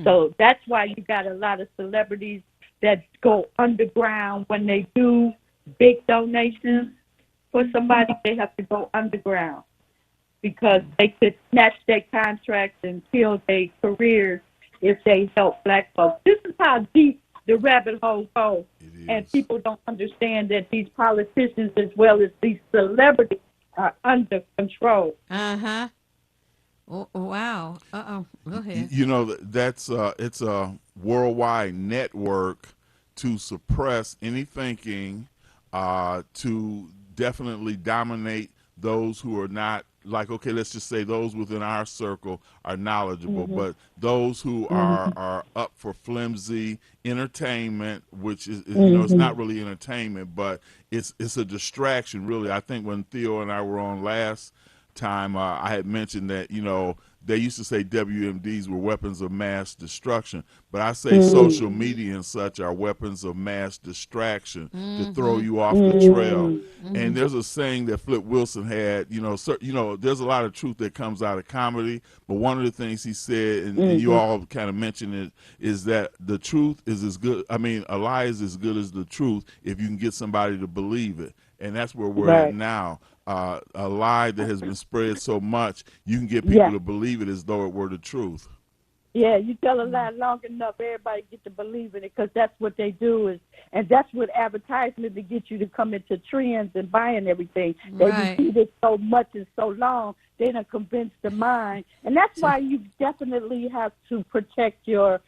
So that's why you got a lot of celebrities that go underground when they do big donations for somebody. They have to go underground because they could snatch their contracts and kill their careers if they help Black folks. This is how deep the rabbit hole goes. And people don't understand that these politicians as well as these celebrities are under control. Uh-huh. Oh, wow. Uh-oh. Go ahead. You know, that's it's a worldwide network to suppress any thinking, to definitely dominate those who are not, like, okay, let's just say those within our circle are knowledgeable, but those who are up for flimsy entertainment, which is you know, it's not really entertainment, but it's a distraction, really. I think when Theo and I were on last time, I had mentioned that, you know, they used to say WMDs were weapons of mass destruction, but I say social media and such are weapons of mass distraction to throw you off the trail. And there's a saying that Flip Wilson had, you know, there's a lot of truth that comes out of comedy, but one of the things he said, and you all kind of mentioned it, is that the truth is as good, I mean, a lie is as good as the truth if you can get somebody to believe it. And that's where we're at now. A lie that has been spread so much, you can get people to believe it as though it were the truth. Yeah, you tell a lie long enough, everybody get to believe in it, because that's what they do, and that's what advertisement to get you to come into trends and buying everything. They repeat it so much and so long, they done convince the mind, and that's why you definitely have to protect your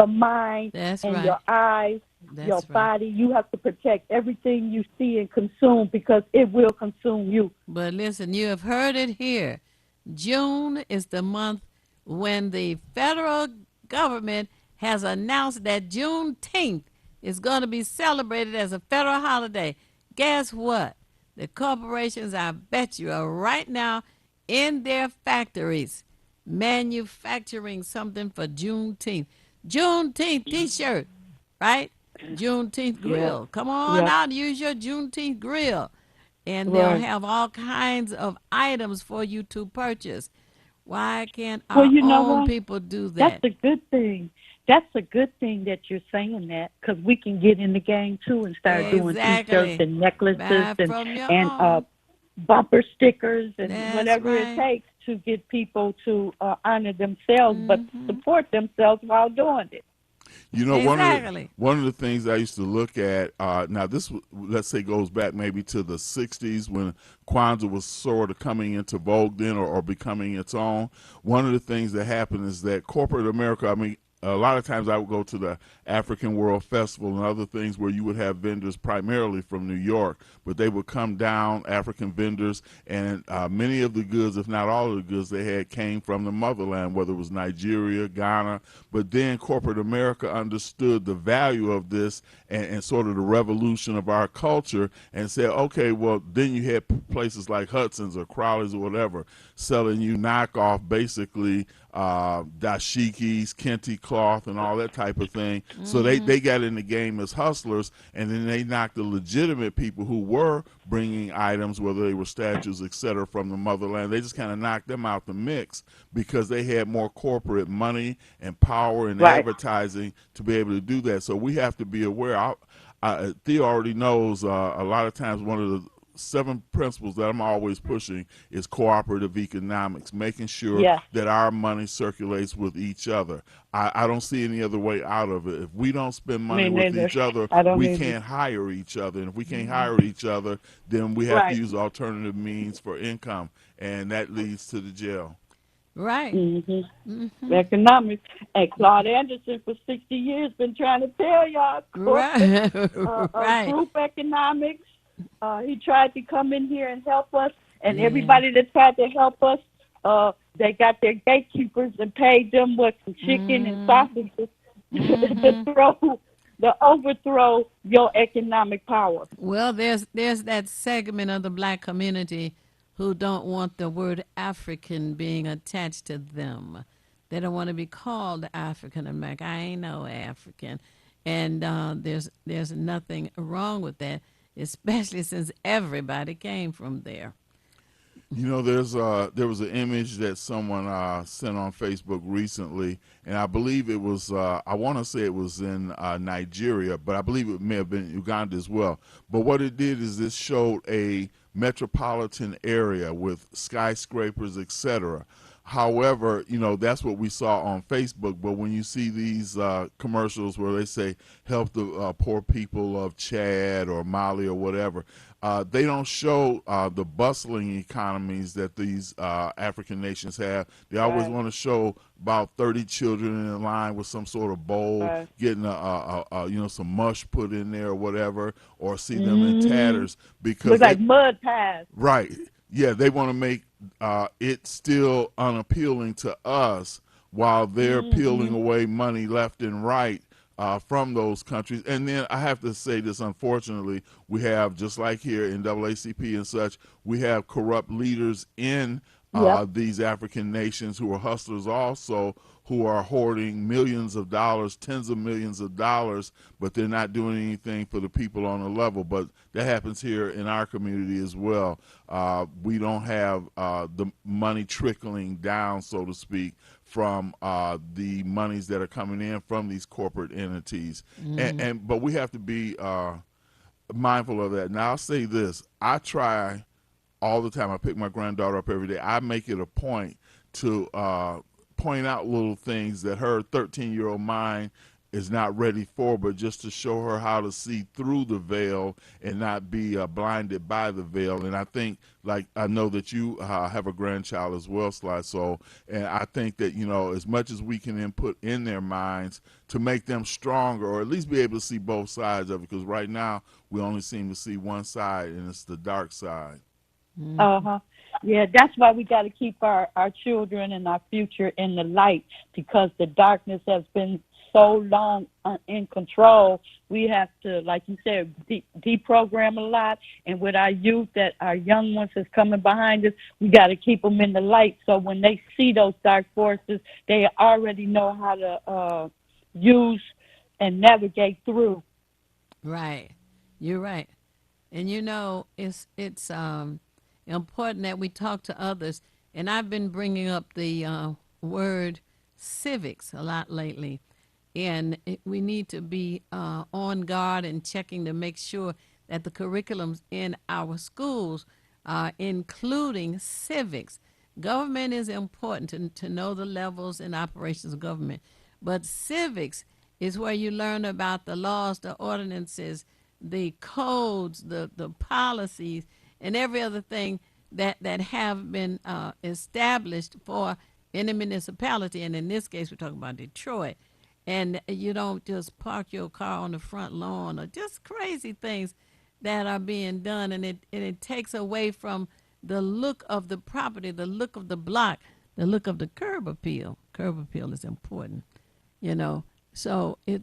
mind your eyes, your body. You have to protect everything you see and consume, because it will consume you. But listen, you have heard it here. June is the month when the federal government has announced that Juneteenth is going to be celebrated as a federal holiday. Guess what? The corporations, I bet you, are right now in their factories manufacturing something for Juneteenth. Juneteenth T-shirt, right? Juneteenth grill. Come on out and use your Juneteenth grill. And they'll have all kinds of items for you to purchase. Why can't our own people do that? That's a good thing. That's a good thing that you're saying that, because we can get in the game, too, and start doing T-shirts and necklaces and bumper stickers and whatever it takes to get people to honor themselves, but support themselves while doing it. You know, one of the things I used to look at, now this, let's say, goes back maybe to the 60s when Kwanzaa was sort of coming into vogue then, or becoming its own. One of the things that happened is that corporate America, I mean, a lot of times I would go to the African World Festival and other things where you would have vendors primarily from New York, but they would come down, African vendors, and many of the goods, if not all of the goods they had, came from the motherland, whether it was Nigeria, Ghana. But then corporate America understood the value of this and sort of the revolution of our culture, and said, okay, well, then you had places like Hudson's or Crowley's or whatever selling you knockoff, basically, dashikis, kente cloth, and all that type of thing. So they got in the game as hustlers, and then they knocked the legitimate people who were bringing items, whether they were statues, etc., from the motherland. They just kind of knocked them out the mix because they had more corporate money and power and advertising to be able to do that. So we have to be aware. Theo already knows a lot of times one of the 7 principles that I'm always pushing is cooperative economics, making sure that our money circulates with each other. I don't see any other way out of it. If we don't spend money with each other, we can't hire each other. And if we can't hire each other, then we have to use alternative means for income, and that leads to the jail. Right. Economics. And Claude Anderson for 60 years been trying to tell y'all. Group economics. He tried to come in here and help us, and everybody that tried to help us, they got their gatekeepers and paid them with some chicken and sausages to overthrow your economic power. Well, there's that segment of the black community who don't want the word African being attached to them. They don't want to be called African American. I ain't no African, and there's nothing wrong with that, especially since everybody came from there. You know, there was an image that someone sent on Facebook recently, and I believe it was, I want to say it was in Nigeria, but I believe it may have been Uganda as well. But what it did is this showed a metropolitan area with skyscrapers, etc. However, that's what we saw on Facebook. But when you see these commercials where they say help the poor people of Chad or Mali or whatever, they don't show the bustling economies that these African nations have. They always want to show about 30 children in line with some sort of bowl, getting some mush put in there or whatever, or see them in tatters because looks like mud pies. Right. Yeah, they want to make it still unappealing to us while they're peeling away money left and right from those countries. And then I have to say this, unfortunately, we have, just like here in NAACP and such, we have corrupt leaders in these African nations who are hustlers also, who are hoarding millions of dollars, tens of millions of dollars, but they're not doing anything for the people on the level. But that happens here in our community as well. We don't have the money trickling down, so to speak, from the monies that are coming in from these corporate entities. But we have to be mindful of that. Now, I'll say this. I try all the time. I pick my granddaughter up every day. I make it a point to point out little things that her 13-year-old mind is not ready for, but just to show her how to see through the veil and not be blinded by the veil. And I think, like, I know that you have a grandchild as well, Sly. So, and I think that, as much as we can input in their minds to make them stronger, or at least be able to see both sides of it, because right now we only seem to see one side, and it's the dark side. Yeah, that's why we got to keep our children and our future in the light, because the darkness has been so long in control. We have to, like you said, deprogram a lot. And with our youth, that our young ones is coming behind us, we got to keep them in the light. So when they see those dark forces, they already know how to use and navigate through. Right. You're right. And it's important that we talk to others. And I've been bringing up the word civics a lot lately. And we need to be on guard and checking to make sure that the curriculums in our schools are including civics. Government is important to know the levels and operations of government. But civics is where you learn about the laws, the ordinances, the codes, the policies, and every other thing that have been established for any municipality. And in this case, we're talking about Detroit. And you don't just park your car on the front lawn, or just crazy things that are being done. And it takes away from the look of the property, the look of the block, the look of the curb appeal. Curb appeal is important, So it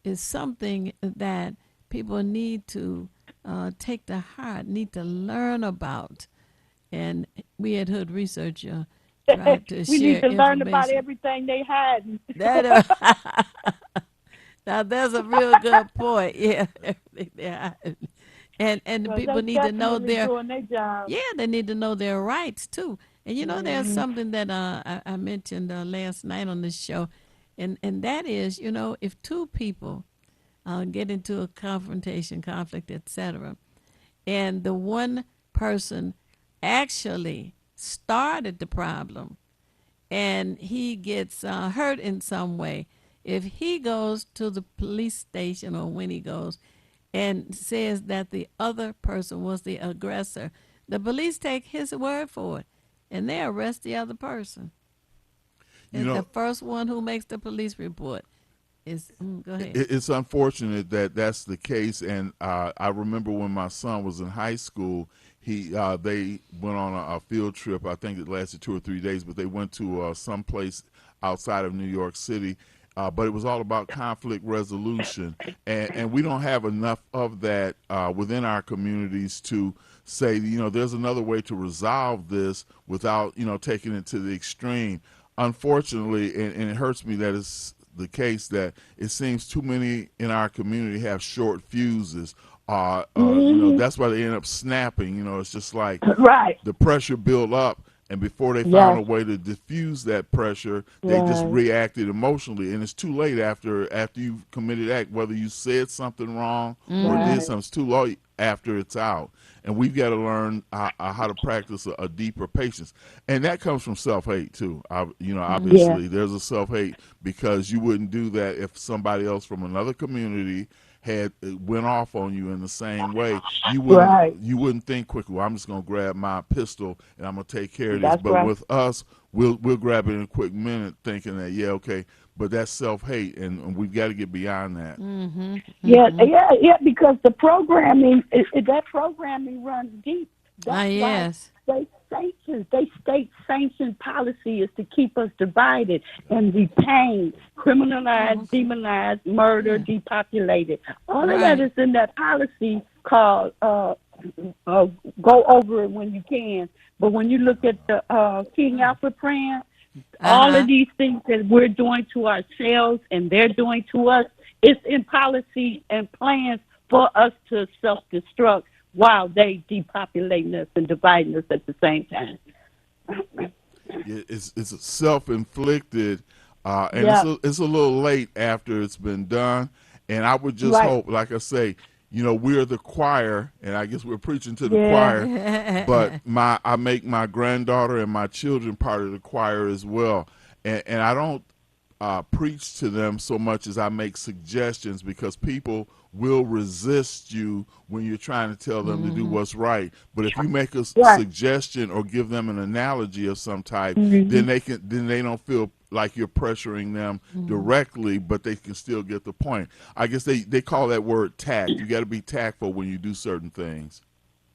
is something that people need to take to heart, need to learn about. And we at Hood Research tried to we share need to learn about information. everything they hide. Now that's a real good point. Yeah, and the Well, people they need to know definitely their doing their job. they need to know their rights too. And there's something that I mentioned last night on this show, and that is, if two people get into a confrontation, conflict, etc., and the one person actually started the problem and he gets hurt in some way, if he goes to the police station, or when he goes and says that the other person was the aggressor, the police take his word for it and they arrest the other person. And the first one who makes the police report is go ahead. It's unfortunate that that's the case. And I remember when my son was in high school, they went on a field trip. I think it lasted 2 or 3 days, but they went to some place outside of New York City. But it was all about conflict resolution, and we don't have enough of that within our communities to say, there's another way to resolve this without, taking it to the extreme. Unfortunately, and it hurts me that it's the case that it seems too many in our community have short fuses. That's why they end up snapping. It's just like the pressure build up, And before they Yes. found a way to diffuse that pressure, they just Right. reacted emotionally. And it's too late after you've committed act, whether you said something wrong or did Right. something. It's too late after it's out. And we've got to learn how to practice a deeper patience. And that comes from self-hate, too. Obviously, there's a self-hate because you wouldn't do that if somebody else from another community had went off on you in the same way. You wouldn't think quickly, well, I'm just going to grab my pistol and I'm going to take care of this. That's But right. with us, we'll grab it in a quick minute thinking that, yeah, okay, but that's self-hate, and we've got to get beyond that. Yeah, because the programming, that programming runs deep. That's yes. why state sanctioned policy is to keep us divided and retained, criminalized, demonized, murdered, depopulated. All of that is in that policy called go over it when you can. But when you look at the King Alfred plan, all of these things that we're doing to ourselves and they're doing to us, it's in policy and plans for us to self-destruct while they depopulating us and dividing us at the same time. It's self-inflicted, and it's a little late after it's been done. And I would just hope, like I say, we're the choir, and I guess we're preaching to the choir. But I make my granddaughter and my children part of the choir as well, and I don't preach to them so much as I make suggestions, because people will resist you when you're trying to tell them to do what's right. But if you make a suggestion or give them an analogy of some type, then they don't feel like you're pressuring them directly, but they can still get the point. I guess they call that word tact. You got to be tactful when you do certain things.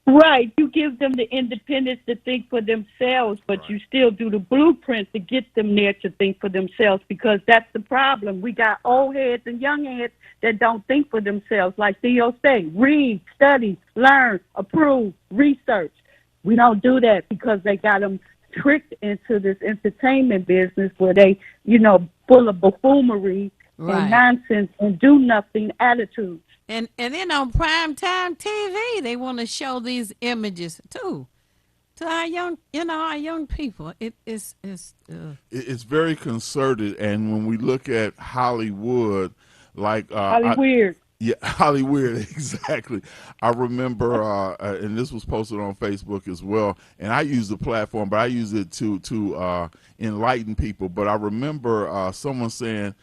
Right. You give them the independence to think for themselves, but you still do the blueprint to get them there to think for themselves, because that's the problem. We got old heads and young heads that don't think for themselves. Like Theo say, read, study, learn, approve, research. We don't do that because they got them tricked into this entertainment business where they, full of buffoonery and nonsense and do nothing attitudes. And then on primetime TV, they want to show these images too, to our young people. It's very concerted. And when we look at Hollywood, like Hollywood. Hollywood, exactly. I remember, and this was posted on Facebook as well. And I use the platform, but I use it to enlighten people. But I remember someone saying,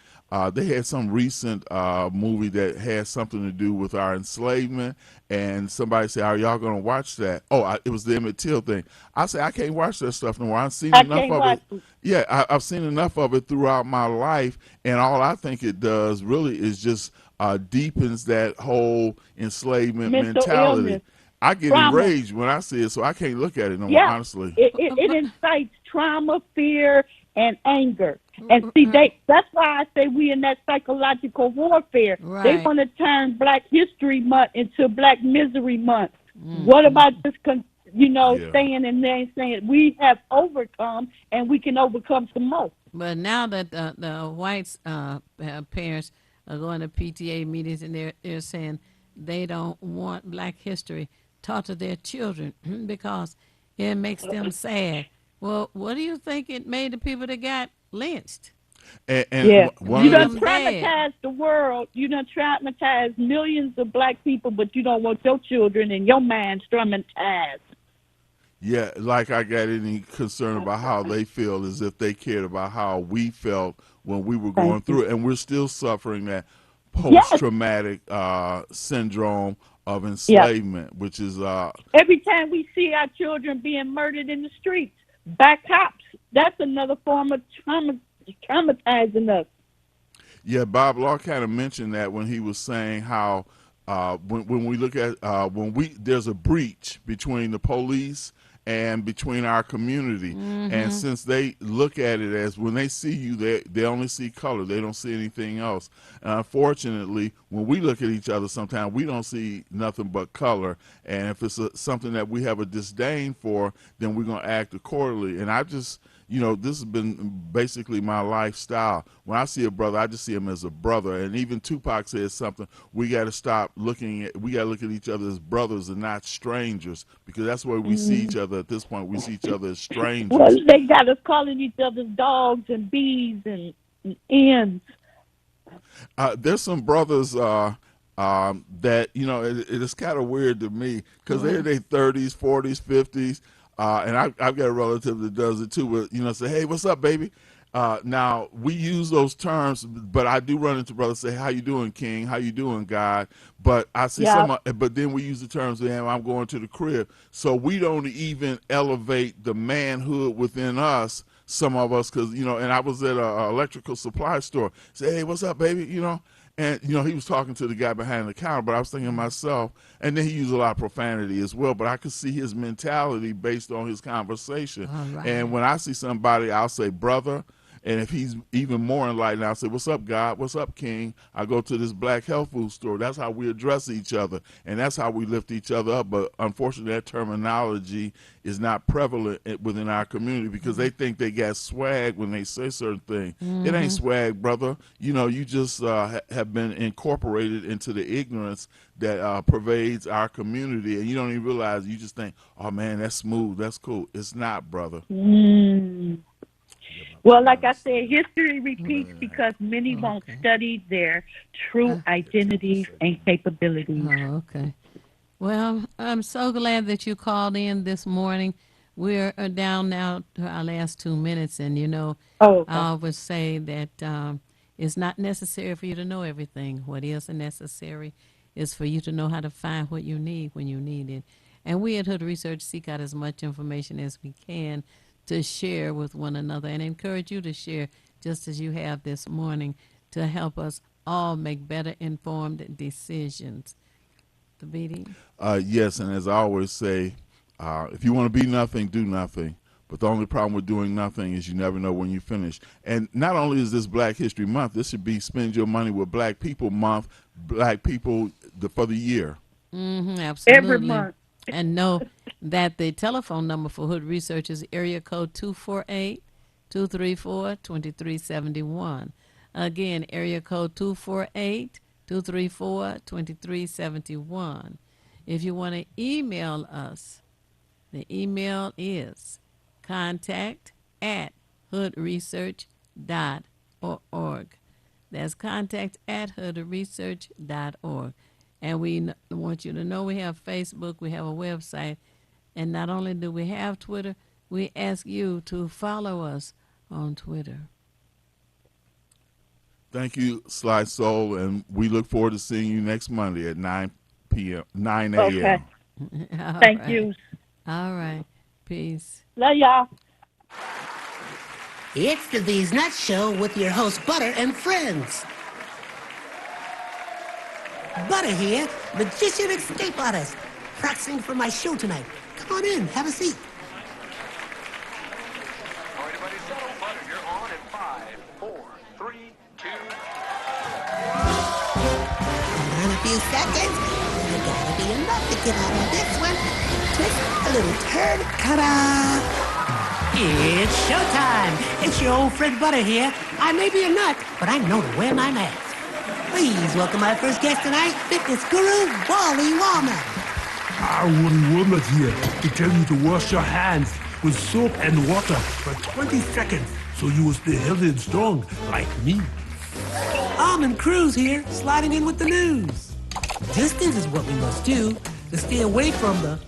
they had some recent movie that had something to do with our enslavement, and somebody said, "Are y'all going to watch that?" It was the Emmett Till thing. I said, "I can't watch that stuff no more. I've seen enough of it." Yeah, I've seen enough of it throughout my life, and all I think it does really is just deepens that whole enslavement mentality. Illness. I get enraged when I see it, so I can't look at it no more, honestly. It incites trauma, fear, and anger. And see, that's why I say we in that psychological warfare. Right. They want to turn Black History Month into Black Misery Month. What about just, staying in there and saying we have overcome and we can overcome some more? But now that the whites parents are going to PTA meetings and they're saying they don't want Black history taught to their children because it makes them sad. Well, what do you think it made the people that got lynched? You done traumatized the world. You done traumatized millions of Black people, but you don't want your children and your mind traumatized. Yeah, like I got any concern about how they feel, as if they cared about how we felt when we were going through it. And we're still suffering that post-traumatic syndrome of enslavement, which is... every time we see our children being murdered in the streets by cops, that's another form of traumatizing us. Yeah, Bob Law kind of mentioned that when he was saying how when we look at there's a breach between the police and between our community, and since they look at it as when they see you, they only see color, they don't see anything else. And unfortunately, when we look at each other, sometimes we don't see nothing but color. And if it's something that we have a disdain for, then we're gonna act accordingly. And I just this has been basically my lifestyle. When I see a brother, I just see him as a brother. And even Tupac says something, we got to look at each other as brothers and not strangers, because that's where we see each other at this point. We see each other as strangers. Well, they got us calling each other dogs and bees and ends. There's some brothers that, it is kind of weird to me, because they're in their 30s, 40s, 50s. And I've got a relative that does it too, but, say, hey, what's up, baby? Now, we use those terms, but I do run into brothers say, how you doing, King? How you doing, God? But I see but then we use the terms, man, I'm going to the crib. So we don't even elevate the manhood within us, some of us, because, and I was at an electrical supply store. Say, hey, what's up, baby? And, he was talking to the guy behind the counter, but I was thinking to myself, and then he used a lot of profanity as well, but I could see his mentality based on his conversation. Right. And when I see somebody, I'll say, brother. And if he's even more enlightened, I'll say, what's up, God? What's up, King? I go to this black health food store. That's how we address each other, and that's how we lift each other up. But unfortunately, that terminology is not prevalent within our community, because they think they got swag when they say certain things. It ain't swag, brother. You just have been incorporated into the ignorance that pervades our community, and you don't even realize. You just think, oh, man, that's smooth. That's cool. It's not, brother. Well, like I said, history repeats because many won't study their true identities and capabilities. Oh, okay. Well, I'm so glad that you called in this morning. We're down now to our last 2 minutes, and I always say that it's not necessary for you to know everything. What is necessary is for you to know how to find what you need when you need it. And we at Hood Research seek out as much information as we can to share with one another, and encourage you to share just as you have this morning, to help us all make better informed decisions. The BD? Yes, and as I always say, if you want to be nothing, do nothing. But the only problem with doing nothing is you never know when you finish. And not only is this Black History Month, this should be Spend Your Money with Black People Month, Black people for the year. Absolutely. Every month. And know that the telephone number for Hood Research is area code 248-234-2371. Again, area code 248-234-2371. If you want to email us, the email is contact@hoodresearch.org. That's contact@hoodresearch.org. And we want you to know we have Facebook, we have a website, and not only do we have Twitter, we ask you to follow us on Twitter. Thank you, Sly Soul, and we look forward to seeing you next Monday at 9 a.m. Okay. Thank you. All right. Peace. Love y'all. It's the These Nuts Show with your host, Butter and friends. Butter here, magician escape artist, practicing for my show tonight. Come on in, have a seat. Everybody settle, Butter, you're on in 5, 4, 3, 2. In a few seconds, there gotta be enough to get out of this one. Twist a little turn cutter. It's showtime. It's your old friend Butter here. I may be a nut, but I know to wear my mask. Please welcome my first guest tonight, fitness guru, Wally Wallnut. Wally Wallnut here to tell you to wash your hands with soap and water for 20 seconds so you will stay healthy and strong like me. Almond Cruz here, sliding in with the news. Distance is what we must do to stay away from the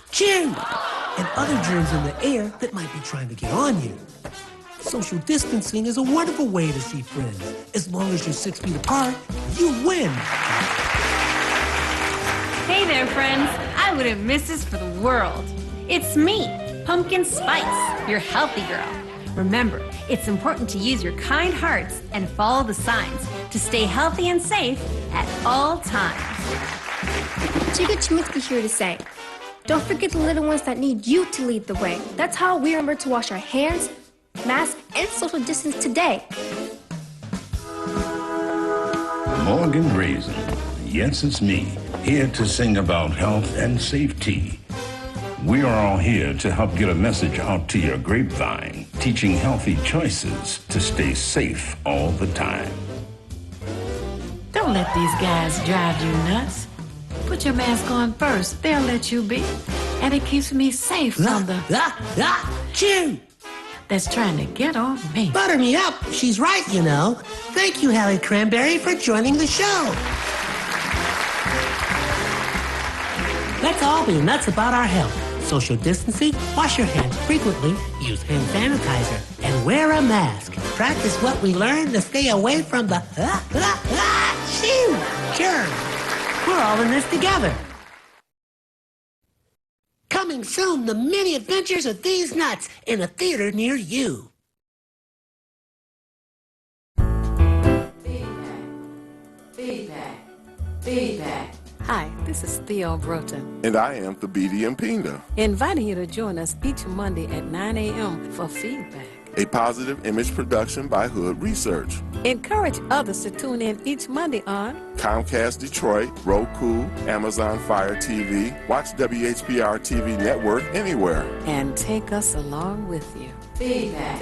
chew and other germs in the air that might be trying to get on you. Social distancing is a wonderful way to see friends. As long as you're 6 feet apart, you win. Hey there, friends. I wouldn't miss this for the world. It's me, Pumpkin Spice, your healthy girl. Remember, it's important to use your kind hearts and follow the signs to stay healthy and safe at all times. Chica Chiminsky here to say, don't forget the little ones that need you to lead the way. That's how we remember to wash our hands, mask, and social distance today. Morgan Raisin. Yes, it's me, here to sing about health and safety. We are all here to help get a message out to your grapevine, teaching healthy choices to stay safe all the time. Don't let these guys drive you nuts. Put your mask on first. They'll let you be. And it keeps me safe from the... Jim! That's trying to get on me. Butter me up. She's right, you know. Thank you, Hallie Cranberry, for joining the show. Let's all be nuts about our health. Social distancing, wash your hands frequently, use hand sanitizer, and wear a mask. Practice what we learned to stay away from the germs. We're all in this together. Coming soon, the many adventures of these nuts in a theater near you. Feedback. Hi, this is Theo Broughton, And I am Thabiti Mpinga, inviting you to join us each Monday at 9 a.m. for Feedback. a positive image production by Hood Research. Encourage others to tune in each Monday on Comcast Detroit, Roku, Amazon Fire TV, watch WHPR TV Network anywhere. and take us along with you. Feedback.